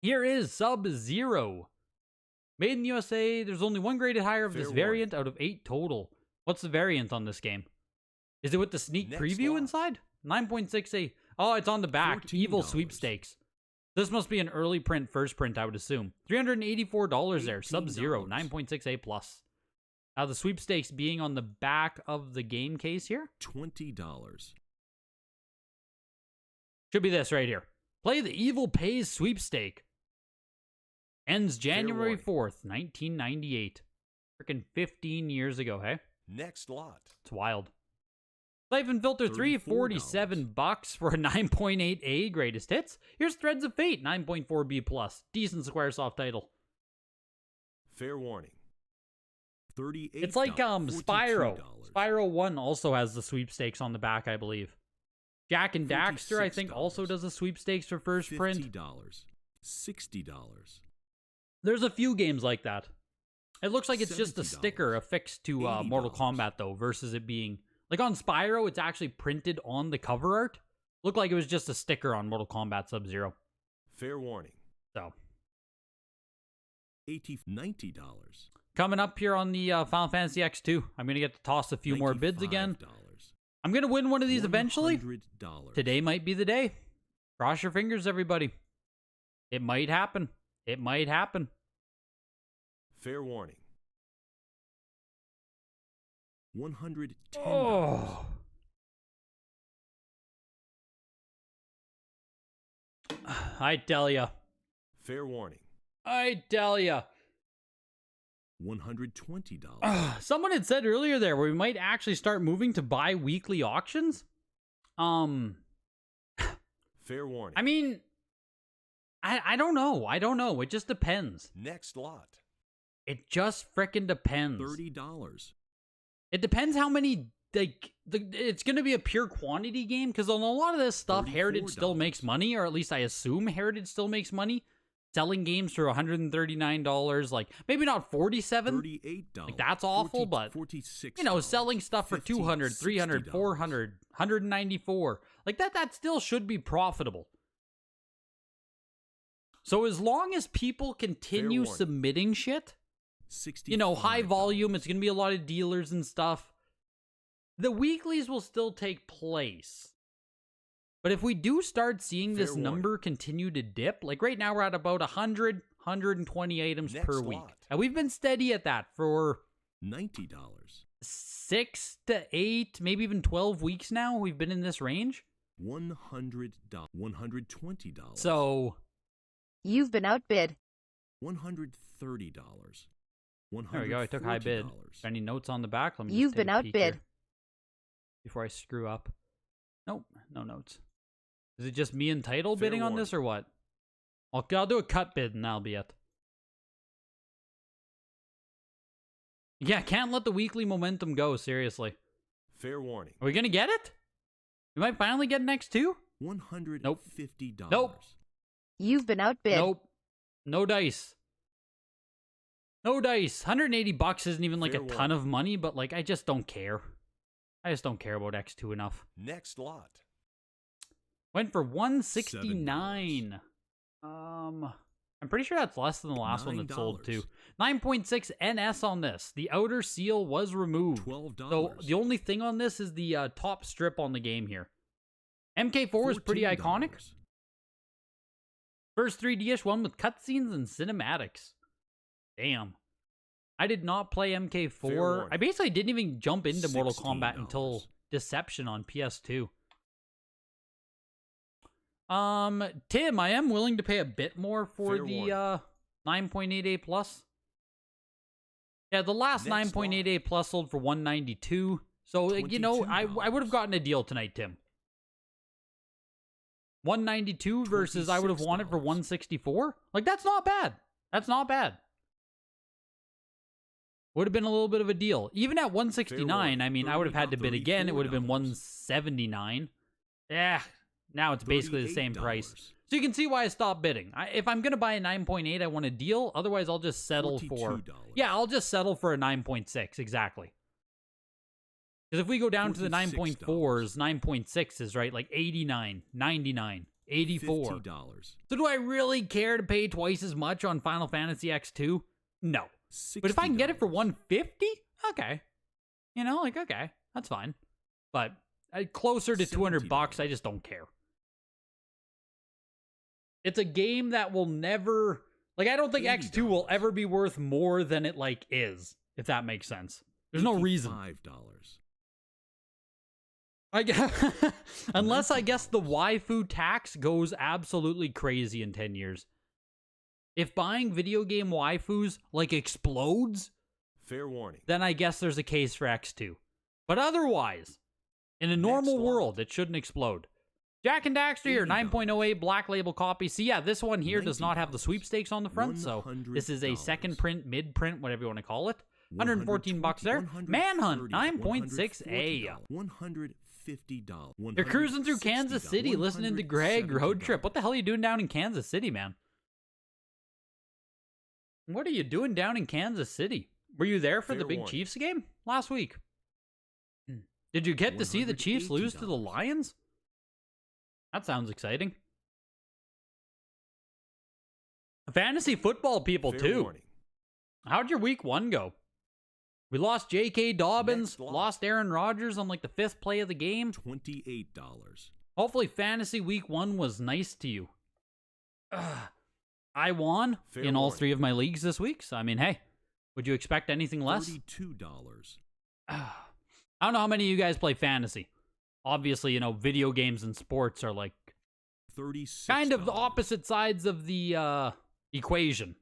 Here is Sub-Zero. Made in the USA. There's only one graded higher of this variant out of 8 total. What's the variant on this game? Is it with the sneak preview inside? 9.6A. Oh, it's on the back. Evil Sweepstakes. This must be an early print, first print, I would assume. $384 there. Sub-Zero. 9.6A plus. Now the sweepstakes being on the back of the game case here. $20. Should be this right here. Play the Evil Pays sweepstake. Ends January 4th, 1998. Freaking 15 years ago, hey? Next lot. It's wild. Siphon Filter 3, $47 for a 9.8A greatest hits. Here's Threads of Fate, 9.4B plus. Decent Squaresoft title. Fair warning. $38. It's like Spyro. Spyro 1 also has the sweepstakes on the back, I believe. Jack and Daxter, I think, also does a sweepstakes for first print. $60. There's a few games like that. It looks like it's just a sticker affixed to Mortal Kombat, though, versus it being... Like on Spyro, it's actually printed on the cover art. Looked like it was just a sticker on Mortal Kombat Sub-Zero. Fair warning. So. $90. Coming up here on the Final Fantasy X2. I'm going to get to toss a few more bids again. I'm going to win one of these eventually. Today might be the day. Cross your fingers, everybody. It might happen. It might happen. Fair warning. $110. Oh. I tell ya. Fair warning. I tell ya. $120. Someone had said earlier there where we might actually start moving to bi-weekly auctions. Fair warning. I mean, I don't know. I don't know. It just depends. Next lot. It just frickin' depends. $30. It depends how many, like, it's going to be a pure quantity game, because on a lot of this stuff, Heritage still $34. makes money, or at least I assume Heritage still makes money, selling games for $139, like, maybe not $47, $38. like, that's awful, but, $46. you know, selling stuff for $50, $200, $300, $60. $400, $194, like, that still should be profitable. So as long as people continue warning. submitting shit, you know, high volume, it's going to be a lot of dealers and stuff, the weeklies will still take place. But if we do start seeing this Fair number continue to dip, like right now we're at about 100, 120 items Next per week. lot. And we've been steady at that for $90. 6 to 8, maybe even 12 weeks now. We've been in this range. $100. $120. So, You've been outbid. $130. there we go. I took high bid. Any notes on the back? Let me You've just take been a peek outbid. here before I screw up. Nope, no notes. Is it just me and Title Fair bidding on this or what? I'll do a cut bid and that'll be it. Yeah, can't let the weekly momentum go, seriously. Fair warning. Are we gonna get it? We might finally get an X2? $150. Nope. You've been outbid. Nope. No dice. No dice. $180 isn't even like Fair a ton warning. of money, but like I just don't care. I just don't care about X2 enough. Next lot. Went for $169. I'm pretty sure that's less than the last one that sold too. 9.6 NS on this. The outer seal was removed. $12. So the only thing on this is the top strip on the game here. MK4 is pretty $14. iconic. First 3D-ish one with cutscenes and cinematics. Damn. I did not play Fair MK4. warning. I basically didn't even jump into Mortal $16. Kombat until Deception on PS2. Tim, I am willing to pay a bit more for Fair the warning. 9.88 plus. Yeah, the last Next 9.88 plus sold for 192. So, you know, I would have $22. gotten a deal tonight, Tim. 192 versus I would have wanted for $26. 164. Like, that's not bad. That's not bad. Would have been a little bit of a deal. Even at 169, I mean, I would have had to bid again. It would have been $34. 179. Yeah, now it's basically the same price. So you can see why I stopped bidding. If I'm going to buy a 9.8, I want a deal. Otherwise, I'll just settle for... $42. Yeah, I'll just settle for a 9.6, exactly. Because if we go down to the $46. 9.4s, 9.6s, right? Like 89, 99, 84. $50. So do I really care to pay twice as much on Final Fantasy X2? No. But if I can get it for 150, okay. You know, like, okay, that's fine. But closer to $200, I just don't care. It's a game that will never... Like, I don't think X2 will ever be worth more than it, like, is. If that makes sense. There's no reason. $5. I guess, unless I guess the waifu tax goes absolutely crazy in 10 years. If buying video game waifus, like, explodes, Fair warning. then I guess there's a case for X2. But otherwise, in a normal lot. world, it shouldn't explode. Jack and Daxter here, $80. 9.08 black label copy. See, yeah, this one here does not have the $90. sweepstakes on the front, so this is a $100. second print, mid print, whatever you want to call it. $114 there. $130, Manhunt, 9.6A. $150. You're cruising through Kansas City listening to Greg Road Trip. What the hell are you doing down in Kansas City, man? What are you doing down in Kansas City? Were you there for the Fair big warning. Chiefs game last week? Did you get to see the Chiefs lose to the $180. Lions? That sounds exciting. Fantasy football people, Fair too. warning. How'd your week 1 go? We lost J.K. Dobbins, Next lot. lost Aaron Rodgers on like the 5th play of the game. $28. Hopefully fantasy week 1 was nice to you. I won Fair in all warning. 3 of my leagues this week, so I mean, hey, would you expect anything less? $32. I don't know how many of you guys play fantasy. Obviously, you know, video games and sports are like $36. kind of the opposite sides of the equation.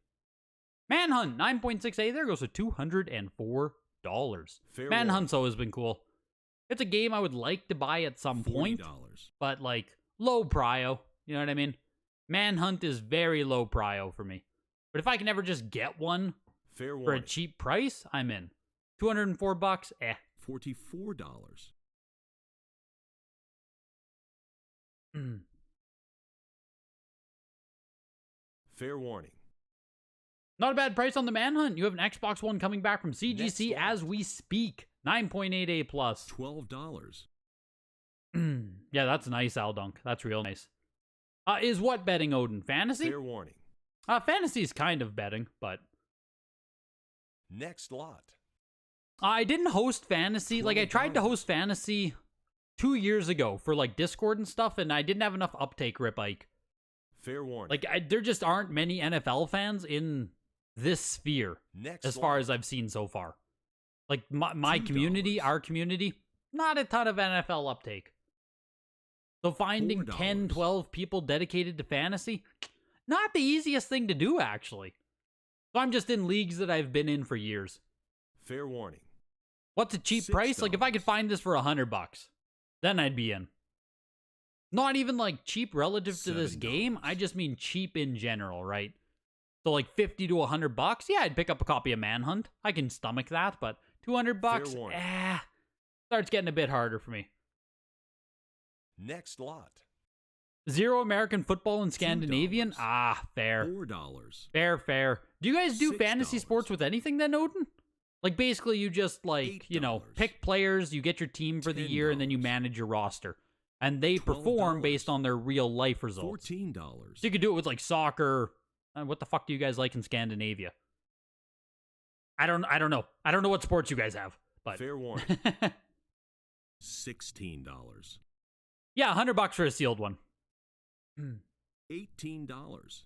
Manhunt, 9.6A, there goes to $204. Fair Manhunt's always been cool. It's a game I would like to buy at some point, $40. but like low prio, you know what I mean? Manhunt is very low prio for me. But if I can ever just get one Fair For a warning. cheap price, I'm in. $204, eh. $44. Fair warning. Not a bad price on the Manhunt. You have an Xbox One coming back from CGC Next as lot. we speak. 9.88 plus. $12. Yeah, that's nice, Aldunk. That's real nice. Is what betting, Odin? Fantasy? Fair warning. Fantasy is kind of betting, but Next lot. I didn't host fantasy. Like, I tried to host fantasy 2 years ago for, like, Discord and stuff, and I didn't have enough uptake, Rip Ike. Fair warning. Like, there just aren't many NFL fans in this sphere Next as far lot. as I've seen so far. Like, my $2. community, our community, not a ton of NFL uptake. So finding 10, $4. 12 people dedicated to fantasy, not the easiest thing to do, actually. So I'm just in leagues that I've been in for years. Fair warning. What's a cheap price? Like, if I could $6. find this for $100, then I'd be in. Not even, like, cheap relative to this $7. game. I just mean cheap in general, right? So, like, 50 to $100, yeah, I'd pick up a copy of Manhunt. I can stomach that, but $200, Fair warning. starts getting a bit harder for me. Next lot. Zero American football in Scandinavian? $2. Fair. $4. Fair. Do you guys do $6. fantasy sports with anything then, Odin? Like, basically, you just, like, you know, $8. pick players, you get your team for the year, and then you $10. manage your roster. And they perform $12. based on their real life results. $14. So you could do it with, like, soccer. What the fuck do you guys like in Scandinavia? I don't know. I don't know what sports you guys have, but Fair warning. $16. yeah, $100 for a sealed one. $18.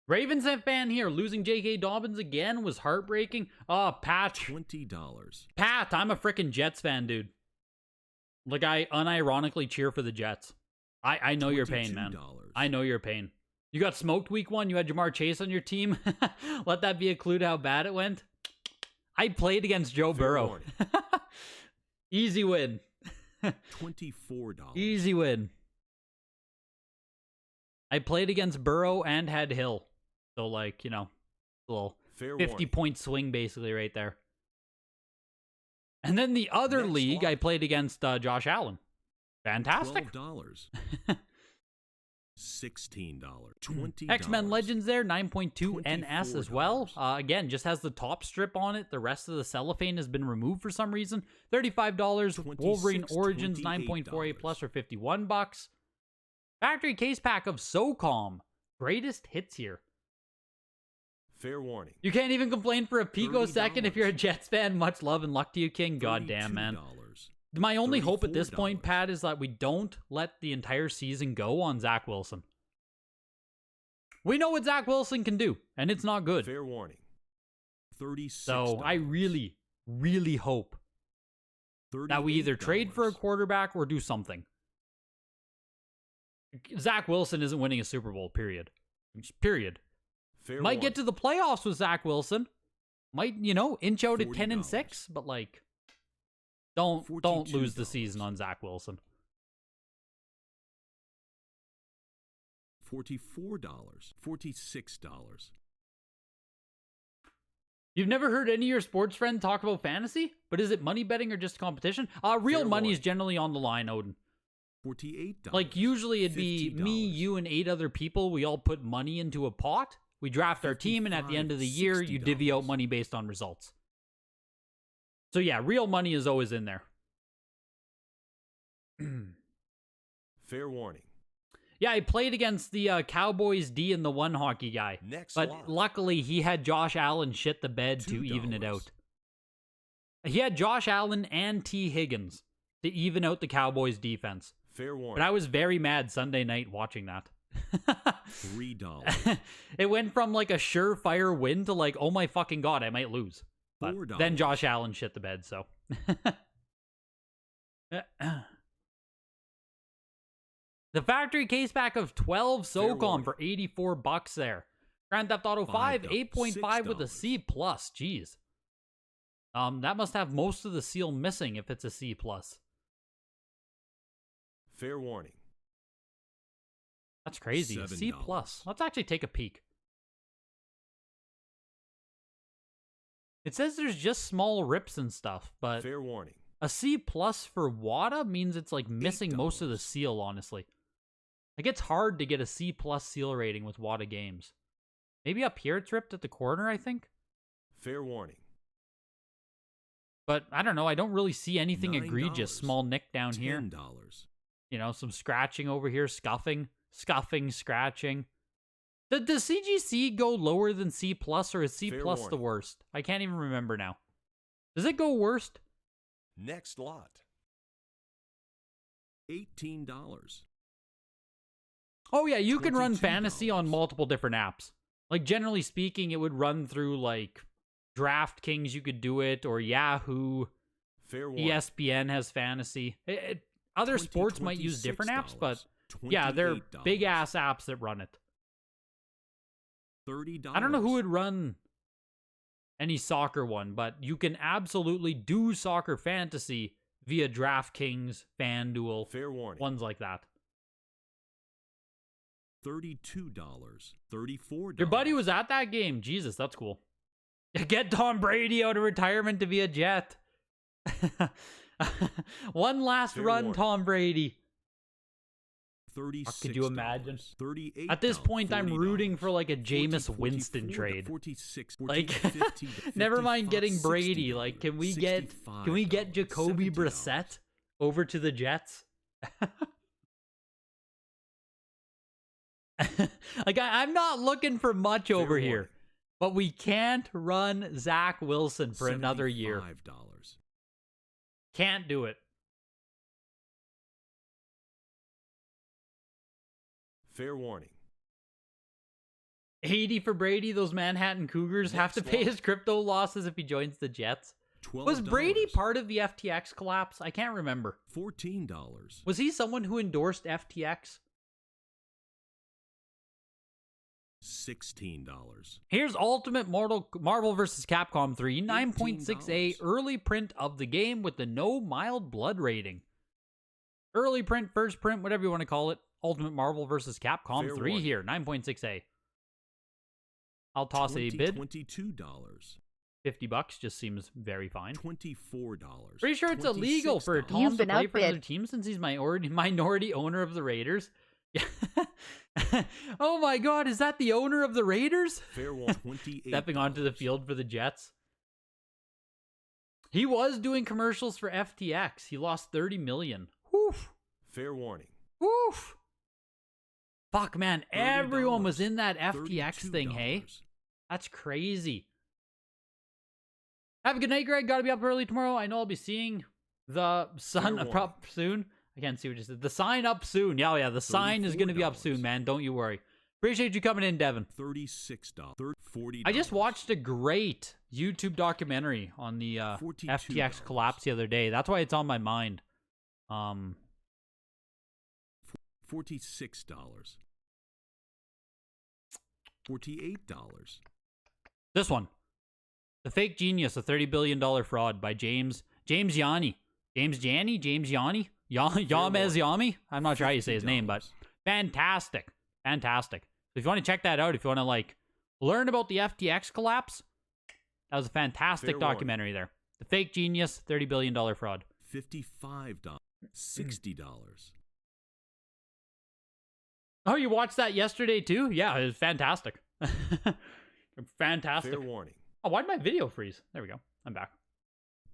Ravens fan here. Losing J.K. Dobbins again was heartbreaking. Oh, Pat. $20. Pat, I'm a freaking Jets fan, dude. Like, I unironically cheer for the Jets. I know your pain, man. $22. I know your pain. You got smoked week 1. You had Jamar Chase on your team. Let that be a clue to how bad it went. I played against Joe Fair Burrow. warning. Easy win. $24. Easy win. I played against Burrow and had Hill. So, like, you know, a little Fair 50-point swing basically right there. And then the other Next league, lot. I played against Josh Allen. Fantastic. $12. $16. $20. X-Men Legends there, 9.2 NS as well. $24. Again, just has the top strip on it. The rest of the cellophane has been removed for some reason. $35. Wolverine $26, Origins, 9.48 plus for $51. Factory case pack of SOCOM. Greatest hits here. Fair warning. You can't even complain for a picosecond if you're a Jets fan. Much love and luck to you, King. God damn, man. My only hope at this point, $34. Pat, is that we don't let the entire season go on Zach Wilson. We know what Zach Wilson can do, and it's not good. Fair warning. $36. So I really, really hope that we either trade for a quarterback or do something. Zach Wilson isn't winning a Super Bowl, period. Period. Fair Might warning. get to the playoffs with Zach Wilson. Might, you know, inch out at $40. 10-6, but like, don't lose the season on Zach Wilson. $44. $46. You've never heard any of your sports friends talk about fantasy? But is it money betting or just competition? Real Fair money is warning. generally on the line, Odin. $48. Like, usually it'd be me, $50. you, and 8 other people. We all put money into a pot. We draft our team, and at the end of the year, you divvy out $55, money based on results. So yeah, real money is always in there. Fair warning. Yeah, I played against the Cowboys D and the one hockey guy. Next But lot. luckily, he had Josh Allen shit the bed to even it $2. out. He had Josh Allen and T. Higgins to even out the Cowboys defense. Fair warning. But I was very mad Sunday night watching that. $3. It went from like a surefire win to like, oh my fucking god, I might lose. But $4. then Josh Allen shit the bed, so. The factory case pack of 12 SOCOM warning. for $84 there. Grand Theft Auto 5, $5, 8.5 with a $6. C+. Jeez. That must have most of the seal missing if it's a C+. Fair warning. That's crazy. C+. $7. Let's actually take a peek. It says there's just small rips and stuff, but Fair warning. a C plus for WADA means it's like missing most of the $8. seal, honestly. Like, it's hard to get a C plus seal rating with WADA games. Maybe up here it's ripped at the corner, I think. Fair warning. But I don't know. I don't really see anything $9. egregious. Small nick down here. $10. You know, some scratching over here. Scuffing, scratching. Does CGC go lower than C plus, or is C Fair plus the warning. worst? I can't even remember now. Does it go worst? Next lot. $18. Oh yeah, you can run $22. fantasy on multiple different apps. Like, generally speaking, it would run through like DraftKings. You could do it, or Yahoo. Fair warning. ESPN has fantasy. Other sports might use different apps, but yeah, they're $28. big ass apps that run it. $30. I don't know who would run any soccer one, but you can absolutely do soccer fantasy via DraftKings, FanDuel, Fair warning. ones like that. $32. $34. Your buddy was at that game. Jesus, that's cool. Get Tom Brady out of retirement to be a Jet. One last Fair run, warning. Tom Brady. $36. Could you imagine? $38. At this point, I'm $40. rooting for like a 40, Jameis 44, Winston to trade. 46, 14, Like, 50 to never mind 55, getting Brady. $60, Like, can we get Jacoby $70. Brissett over to the Jets? Like, I'm not looking for much Fair over warning. here, but we can't run Zach Wilson for another year. $75. Can't do it. Fair warning. 80 for Brady. Those Manhattan Cougars have to Next pay one. his crypto losses if he joins the Jets. $12. Was Brady part of the FTX collapse? I can't remember. $14. Was he someone who endorsed FTX? $16. Here's Ultimate Marvel vs. Capcom 3, 9.6A $18. early print of the game with the no mild blood rating. Early print, first print, whatever you want to call it. Ultimate Marvel vs. Capcom Fair 3 warning. here, 9.6A. I'll toss a bid. $22. $50 just seems very fine. $24. Pretty sure it's illegal for $26. Tom You've to been play for another outbid. team since he's minority owner of the Raiders. Yeah. Oh my god, is that the owner of the Raiders? Fair warning. $28. Stepping onto the field for the Jets. He was doing commercials for FTX. He lost $30 million. Woof. Fair warning. Woof. Fuck, man. Everyone was $30. in that FTX thing, hey? $32. That's crazy. Have a good night, Greg. Gotta be up early tomorrow. I know I'll be seeing the sun warning. up soon. I can't see what you said. The sign up soon. Yeah, the sign is gonna be up $34. soon, man. Don't you worry. Appreciate you coming in, Devin. $36. $40. I just watched a great YouTube documentary on the $42. FTX collapse the other day. That's why it's on my mind. $46. $48. This one. The Fake Genius, a $30 billion fraud by James Yanni. James Yanni? Yamez Yami? I'm not sure how you say his name, but fantastic. Fantastic. So if you want to check that out, if you want to like learn about the FTX collapse, that was a fantastic Fair warning. documentary there. The Fake Genius, $30 billion fraud. $55. $60. Oh, you watched that yesterday too? Yeah, it was fantastic. Fantastic. Fair warning. Oh, why did my video freeze? There we go. I'm back.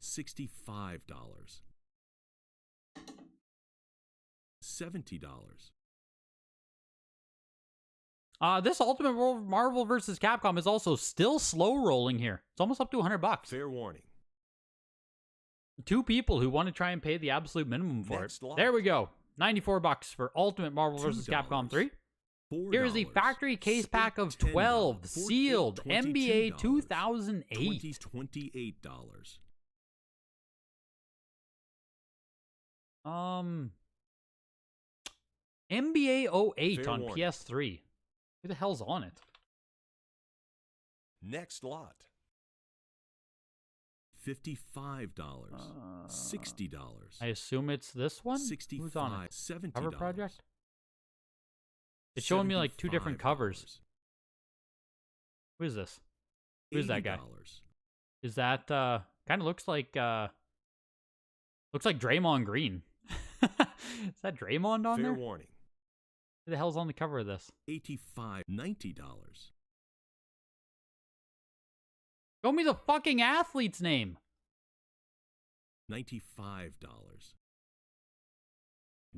$65. $70. This Ultimate Marvel vs. Capcom is also still slow rolling here. It's almost up to $100. Fair warning. Two people who want to try and pay the absolute minimum for Next it. lot. There we go. $94 for Ultimate Marvel vs. Capcom 3. $4. Here is a factory case pack of 12 sealed NBA 2008. $28. NBA 08 Fair on warning. PS3. Who the hell's on it? Next lot. $55. $60. I assume it's this one? 65. Who's on it? $70. Cover project? It's showing me like two different covers. Who is this? Who's that guy? $80. Is that kind of looks like Draymond Green? Is that Draymond on Fair there? warning. Who the hell's on the cover of this? $85, $90. Show me the fucking athlete's name. $95.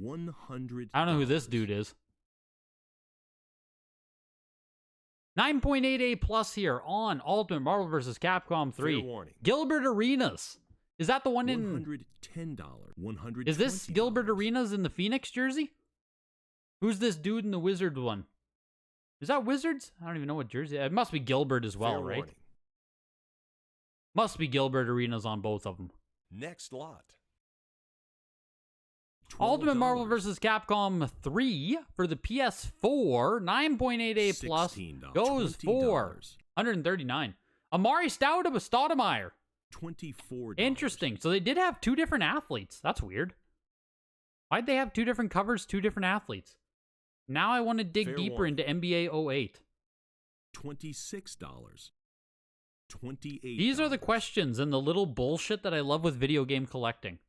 $100. I don't know who this dude is. 9.88 plus here on Ultimate Marvel vs. Capcom 3. Fair warning. Gilbert Arenas. Is that the one in... $110. $120. Is this Gilbert Arenas in the Phoenix jersey? Who's this dude in the Wizard one? Is that Wizards? I don't even know what jersey. It must be Gilbert as well, Fair right? warning. Must be Gilbert Arenas on both of them. Next lot. Ultimate Marvel $12. vs. Capcom 3 for the PS4, 9.88 plus, $16. goes for $20. $139. Amari Stoudemire. $24. Interesting. So they did have two different athletes. That's weird. Why'd they have two different covers, two different athletes? Now I want to dig Fair deeper warning. into NBA 08. $26. $28. These are the questions and the little bullshit that I love with video game collecting.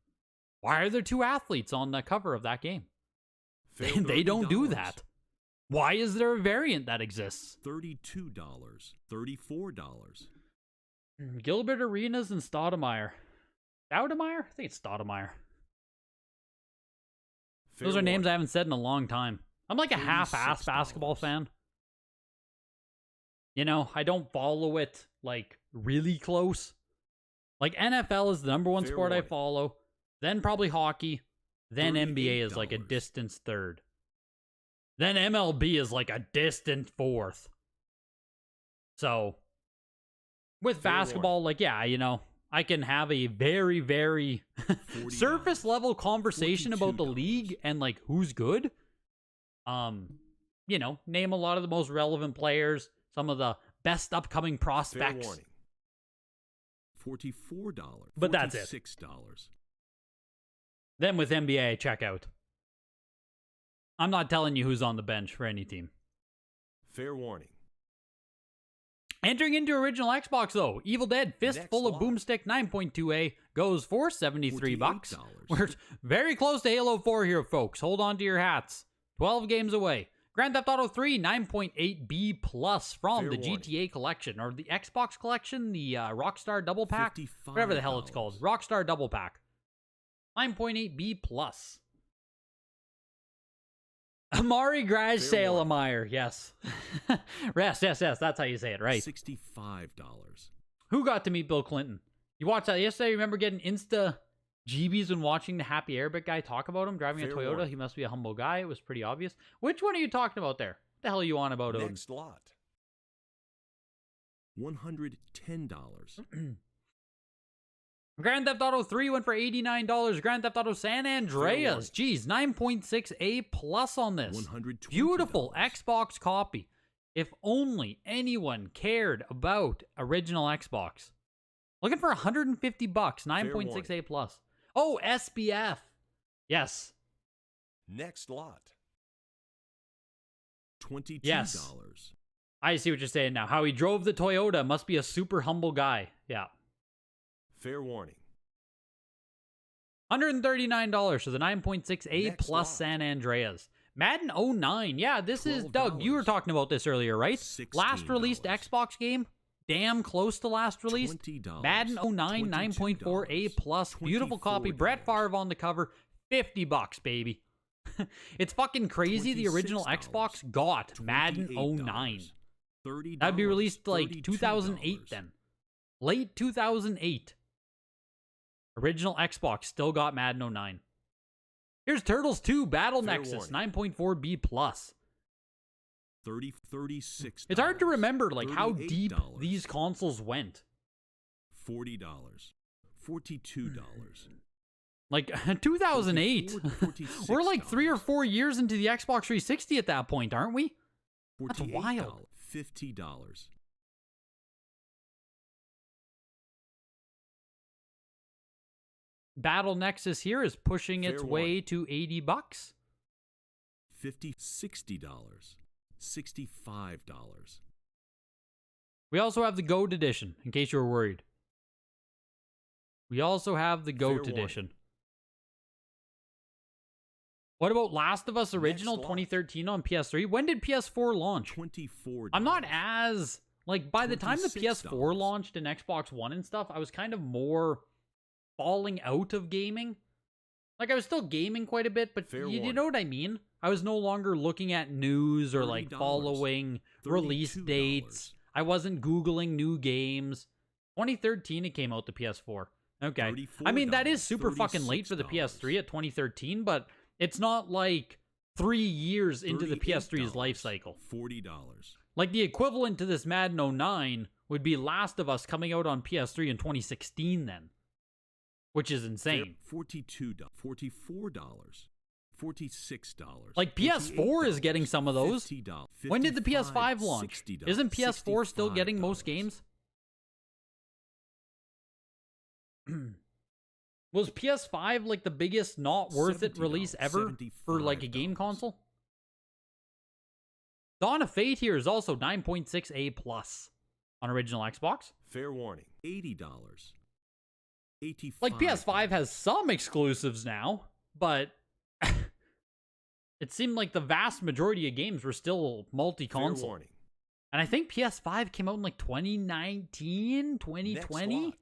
Why are there two athletes on the cover of that game? Fair They don't do $30. that. Why is there a variant that exists? $32. $34. Gilbert Arenas and Stoudemire. Stoudemire? I think it's Stoudemire. Fair Those are names I warning. haven't said in a long time. I'm like a half-ass $36. basketball fan. You know, I don't follow it, like, really close. Like, NFL is the number one Fair sport I warning. follow. Then probably hockey. Then NBA is like a $38. distant third. Then MLB is like a distant fourth. So, with Fair basketball, like, yeah, you know, I can have a very, very $40. surface level conversation about the $42. league and like who's good. You know, name a lot of the most relevant players, some of the best upcoming Fair prospects. warning. $44. But that's it. $46. Then with NBA, check out. I'm not telling you who's on the bench for any team. Fair warning. Entering into original Xbox though, Evil Dead Fistful of lot. Boomstick 9.2A goes for $73. $48. We're very close to Halo 4 here, folks. Hold on to your hats. 12 games away. Grand Theft Auto 3 9.8B plus from Fair the warning. GTA collection or the Xbox collection, the Rockstar Double Pack, whatever the hell it's called. $55. Rockstar Double Pack. 9.8B plus. Amari Graz Fair warning. Salemeyer, yes. yes, that's how you say it, right? $65. Who got to meet Bill Clinton? You watched that yesterday? Remember getting Insta GBs when watching the Happy Arabic guy talk about him driving Fair a Toyota? warning. He must be a humble guy. It was pretty obvious. Which one are you talking about there? What the hell are you on about, Odin? Next lot. $110. Grand Theft Auto 3 went for $89. Grand Theft Auto San Andreas. Geez, 9.6A plus on this. $120. Beautiful Xbox copy. If only anyone cared about original Xbox. Looking for $150, 9.6A plus. Oh, SBF. Yes. Next lot. $22. Yes. I see what you're saying now. How he drove the Toyota must be a super humble guy. Yeah. Fair warning. $139 for the 9.6A Next plus lot. San Andreas. Madden 09. Yeah, this is Doug. You were $12. talking about this earlier, right? Last $16. released Xbox game. Damn close to last release. $20. Madden 09 9.4A plus. Beautiful copy. Brett $24. Favre on the cover. $50, baby. It's fucking crazy. The original $26. Xbox got Madden 09. $30. That'd be released like $32. 2008 then. Late 2008. Original Xbox still got Madden 09. Here's Turtles 2 Battle Fair Nexus warning. 9.4B plus. $36. It's hard to remember like how deep $38. these consoles went. $40. $42. Like 2008. $46. We're like 3 or 4 years into the Xbox 360 at that point, aren't we? That's $48. wild. $50. Battle Nexus here is pushing its Fair way warning. to $80. $50. $60. $65. We also have the Gold Edition, in case you were worried. We also have the GOAT Fair edition. What about Last of Us Original lot. 2013 on PS3? When did PS4 launch? $24. I'm not as... Like, by the time the $26. PS4 launched and Xbox One and stuff, I was kind of more falling out of gaming. Like, I was still gaming quite a bit, but you know what I mean? I was no longer looking at news or, like, $30. following release $32. dates. I wasn't Googling new games. 2013, it came out, the PS4. Okay. I mean, that is super fucking late for the PS3 at 2013, but it's not like 3 years into the PS3's life cycle. $40. Like, the equivalent to this Madden 09 would be Last of Us coming out on PS3 in 2016 then. Which is insane. $42, $44, $46. Like, PS4 is getting some of those. $50, When did the PS5 launch? $60, Isn't PS4 still getting most $65. games? Was PS5 like the biggest not worth it $70, release ever for like a game console? Dawn of Fate here is also 9.6 A+ on original Xbox. Fair warning. $80. $85. Like, PS5 has some exclusives now, but it seemed like the vast majority of games were still Fair multi-console. warning. And I think PS5 came out in like 2019, 2020. Next lot.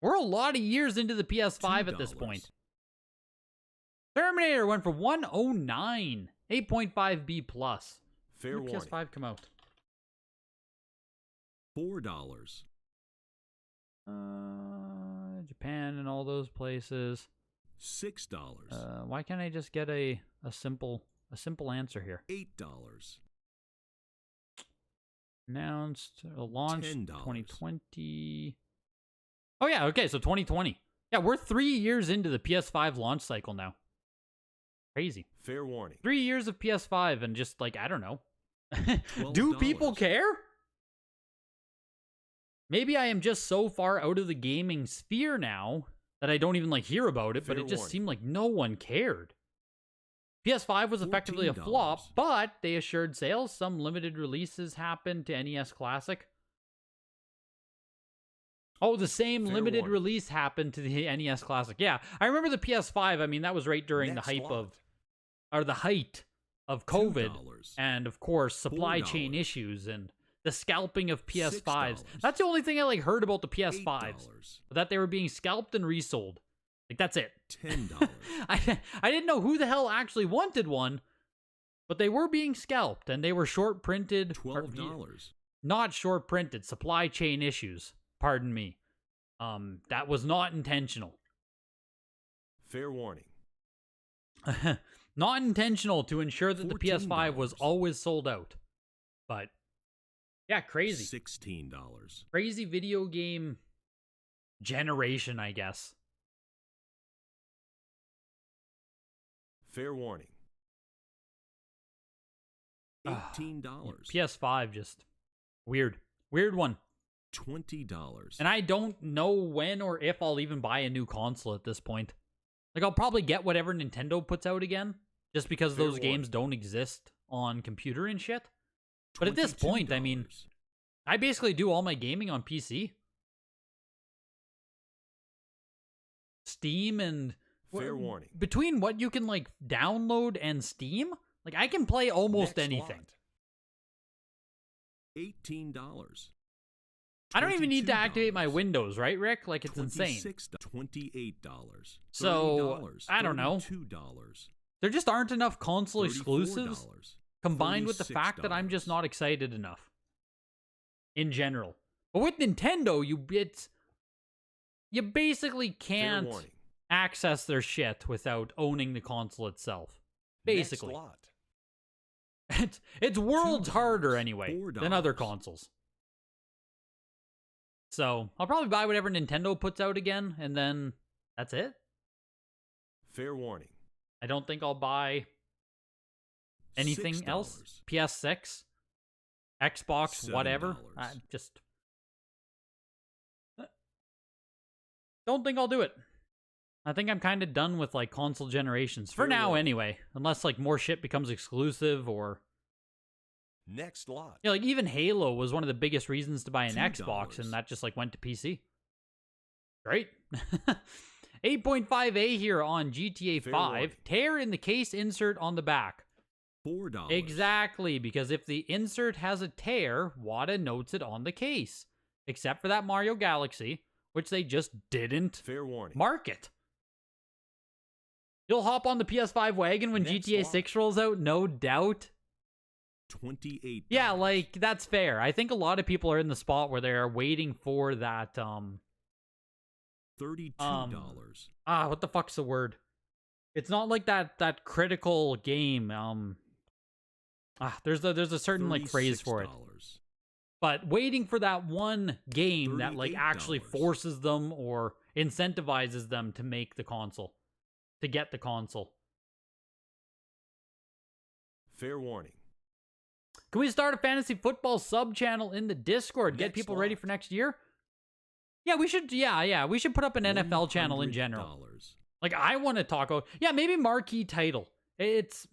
We're a lot of years into the PS5 at this $2. point. Terminator went for 109, 8.5 B+. Fair When did warning. PS5 come out? $4. Japan and all those places. $6. Why can't I just get a simple answer here? $8. Announced, launched $10. 2020. Oh yeah, okay, so 2020. Yeah, we're 3 years into the PS5 launch cycle now. Crazy. Fair warning. 3 years of PS5 and just like, I don't know. Do people $12. care? Maybe I am just so far out of the gaming sphere now that I don't even like hear about it, but Fair it just warning. seemed like no one cared. PS5 was effectively a $14. flop, but they assured sales. Some limited releases happened to NES Classic. Oh, the same Fair limited warning. release happened to the NES Classic. Yeah, I remember the PS5. I mean, that was right during Next the hype lot. of, or the height of COVID, $2. and of course supply chain $4. issues and the scalping of PS5s. $6. That's the only thing I like heard about the PS5s, $8. that they were being scalped and resold. Like, that's it. $10. I didn't know who the hell actually wanted one, but they were being scalped and they were short printed. $12. Not short printed, supply chain issues. Pardon me. That was not intentional. Fair warning. Not intentional to ensure that the PS5 was $14. always sold out. But yeah, crazy. $16. Crazy video game generation, I guess. Fair warning. $18. PS5 just weird. Weird one. $20. And I don't know when or if I'll even buy a new console at this point. Like, I'll probably get whatever Nintendo puts out again, just because Fair those warning. games don't exist on computer and shit. But at this point, I mean, $22. I basically do all my gaming on PC. Steam and... Fair warning. Between what you can, like, download and Steam, like, I can play almost Next anything. lot. $18. I don't even need to activate my $22. Windows, right, Rick? Like, it's insane. $28. So, $30, I don't know. $32. There just aren't enough console exclusives $34, combined with the fact that I'm just $36. not excited enough in general. But with Nintendo, you basically Fair can't warning. access their shit without owning the console itself. Basically. Next lot. It's worlds $2, harder anyway than other $4. consoles. So, I'll probably buy whatever Nintendo puts out again, and then that's it. Fair warning. I don't think I'll buy anything $6. else. PS6, Xbox, $7. whatever. I just don't think I'll do it. I think I'm kind of done with like console generations for Fair now, warning. anyway. Unless like more shit becomes exclusive, or Next lot. like even Halo was one of the biggest reasons to buy an $2. Xbox, and that just like went to PC. Great. 8.5A here on GTA Fair 5. warning. Tear in the case insert on the back. $4. Exactly, because if the insert has a tear, WADA notes it on the case. Except for that Mario Galaxy, which they just didn't Fair warning. market. You'll hop on the PS5 wagon when Next GTA lot. 6 rolls out, no doubt. $28. Yeah, like, that's fair. I think a lot of people are in the spot where they're waiting for that, $32. what the fuck's the word? It's not like that critical game. There's a certain like phrase for it. $36. But waiting for that one game that like actually $38. forces them or incentivizes them to make the console, to get the console. Fair warning. Can we start a fantasy football sub channel in the Discord? Get Next people ready lot. for next year? Yeah, we should. Yeah, we should put up an NFL channel in general. $100. Like, I want to talk about, maybe marquee title. It's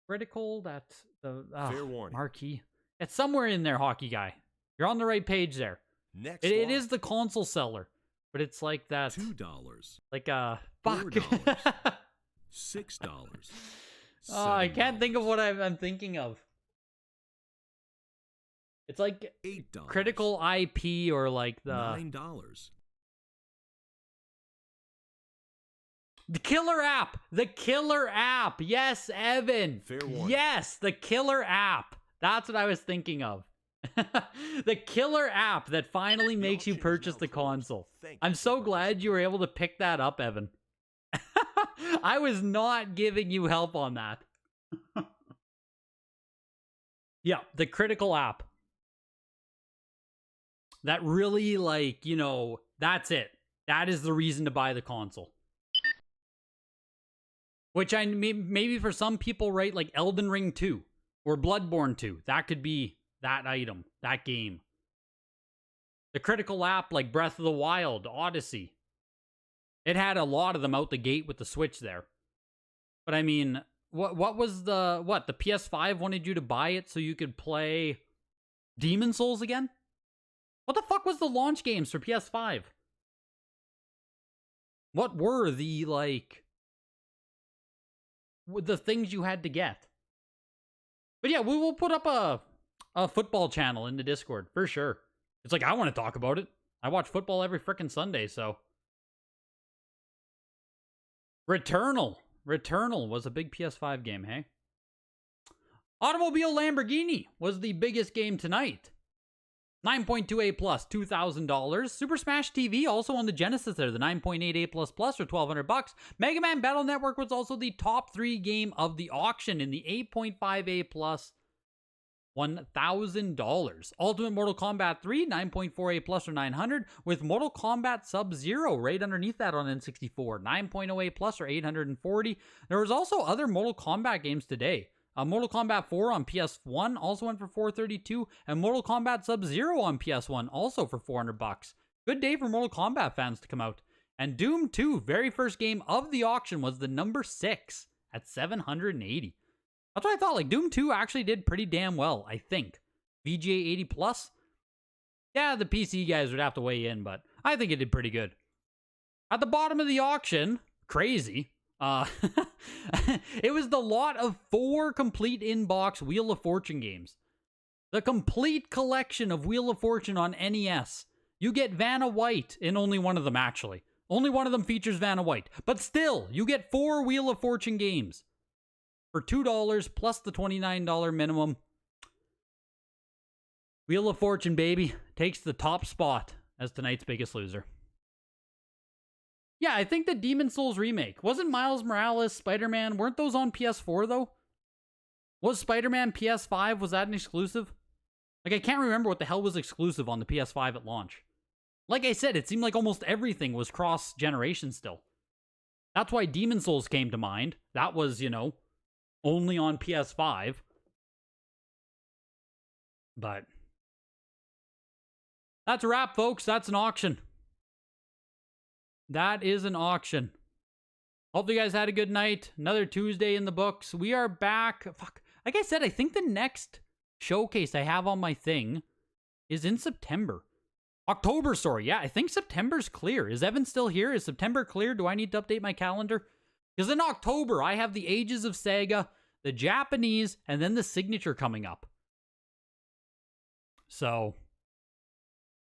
critical that the Fair warning. marquee. It's somewhere in there, hockey guy. You're on the right page there. Next It lot. is the console seller, but it's like that, $2. like fuck. $4. $6. Oh, I can't $7. think of what I'm thinking of. It's like $8. critical IP or like the $9. killer app. The killer app. Yes, Evan. Fair warning. Yes, the killer app. That's what I was thinking of. The killer app that finally makes you auction is purchase now the closed. console. Thank you I'm for so glad you were able to pick that up, Evan. I was not giving you help on that. Yeah, the critical app. That really, like, that's it. That is the reason to buy the console. Which maybe for some people, right, like Elden Ring 2 or Bloodborne 2, that could be that item, that game. The critical app like Breath of the Wild, Odyssey. It had a lot of them out the gate with the Switch there. But I mean, what was the PS5 wanted you to buy it so you could play Demon Souls again? What the fuck was the launch games for PS5? What were the, like, the things you had to get? But yeah, we will put up a football channel in the Discord, for sure. It's like, I want to talk about it. I watch football every frickin' Sunday, so. Returnal was a big PS5 game, hey? Automobile Lamborghini was the biggest game tonight. 9.28 plus, $2,000. Super Smash TV also on the Genesis there, the 9.88 plus plus for $1,200. Mega Man Battle Network was also the top 3 game of the auction in the 8.5A plus, $1,000. Ultimate Mortal Kombat 3, 9.48 plus or $900, with Mortal Kombat Sub-Zero right underneath that on N64, 9.08 plus or $840. There was also other Mortal Kombat games today. Mortal Kombat 4 on PS1 also went for $432, and Mortal Kombat Sub-Zero on PS1 also for $400. Good day for Mortal Kombat fans to come out. And Doom 2, very first game of the auction, was the number 6 at $780. That's what I thought. Like, Doom 2 actually did pretty damn well, I think. VGA 80 plus. Yeah, the PC guys would have to weigh in, but I think it did pretty good. At the bottom of the auction, crazy. It was the lot of 4 complete in-box Wheel of Fortune games. The complete collection of Wheel of Fortune on NES. You get Vanna White in only one of them, actually. Only one of them features Vanna White. But still, you get 4 Wheel of Fortune games for $2 plus the $29 minimum. Wheel of Fortune, baby, takes the top spot as tonight's biggest loser. Yeah, I think the Demon Souls remake. Wasn't Miles Morales, Spider-Man, weren't those on PS4 though? Was Spider-Man PS5, was that an exclusive? Like, I can't remember what the hell was exclusive on the PS5 at launch. Like I said, it seemed like almost everything was cross-generation still. That's why Demon Souls came to mind. That was, only on PS5. But that's a wrap, folks. That's an auction. That is an auction. Hope you guys had a good night. Another Tuesday in the books. We are back. Fuck. Like I said, I think the next showcase I have on my thing is in September. October, sorry. Yeah, I think September's clear. Is Evan still here? Is September clear? Do I need to update my calendar? Because in October, I have the Ages of Sega, the Japanese, and then the Signature coming up. So,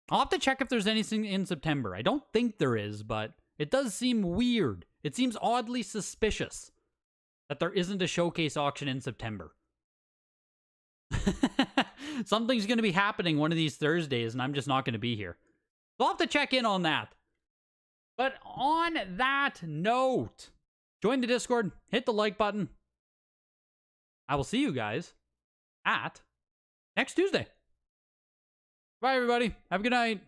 I'll have to check if there's anything in September. I don't think there is, but it does seem weird. It seems oddly suspicious that there isn't a showcase auction in September. Something's going to be happening one of these Thursdays, and I'm just not going to be here. So I'll have to check in on that. But on that note, join the Discord, hit the like button. I will see you guys at next Tuesday. Bye, everybody. Have a good night.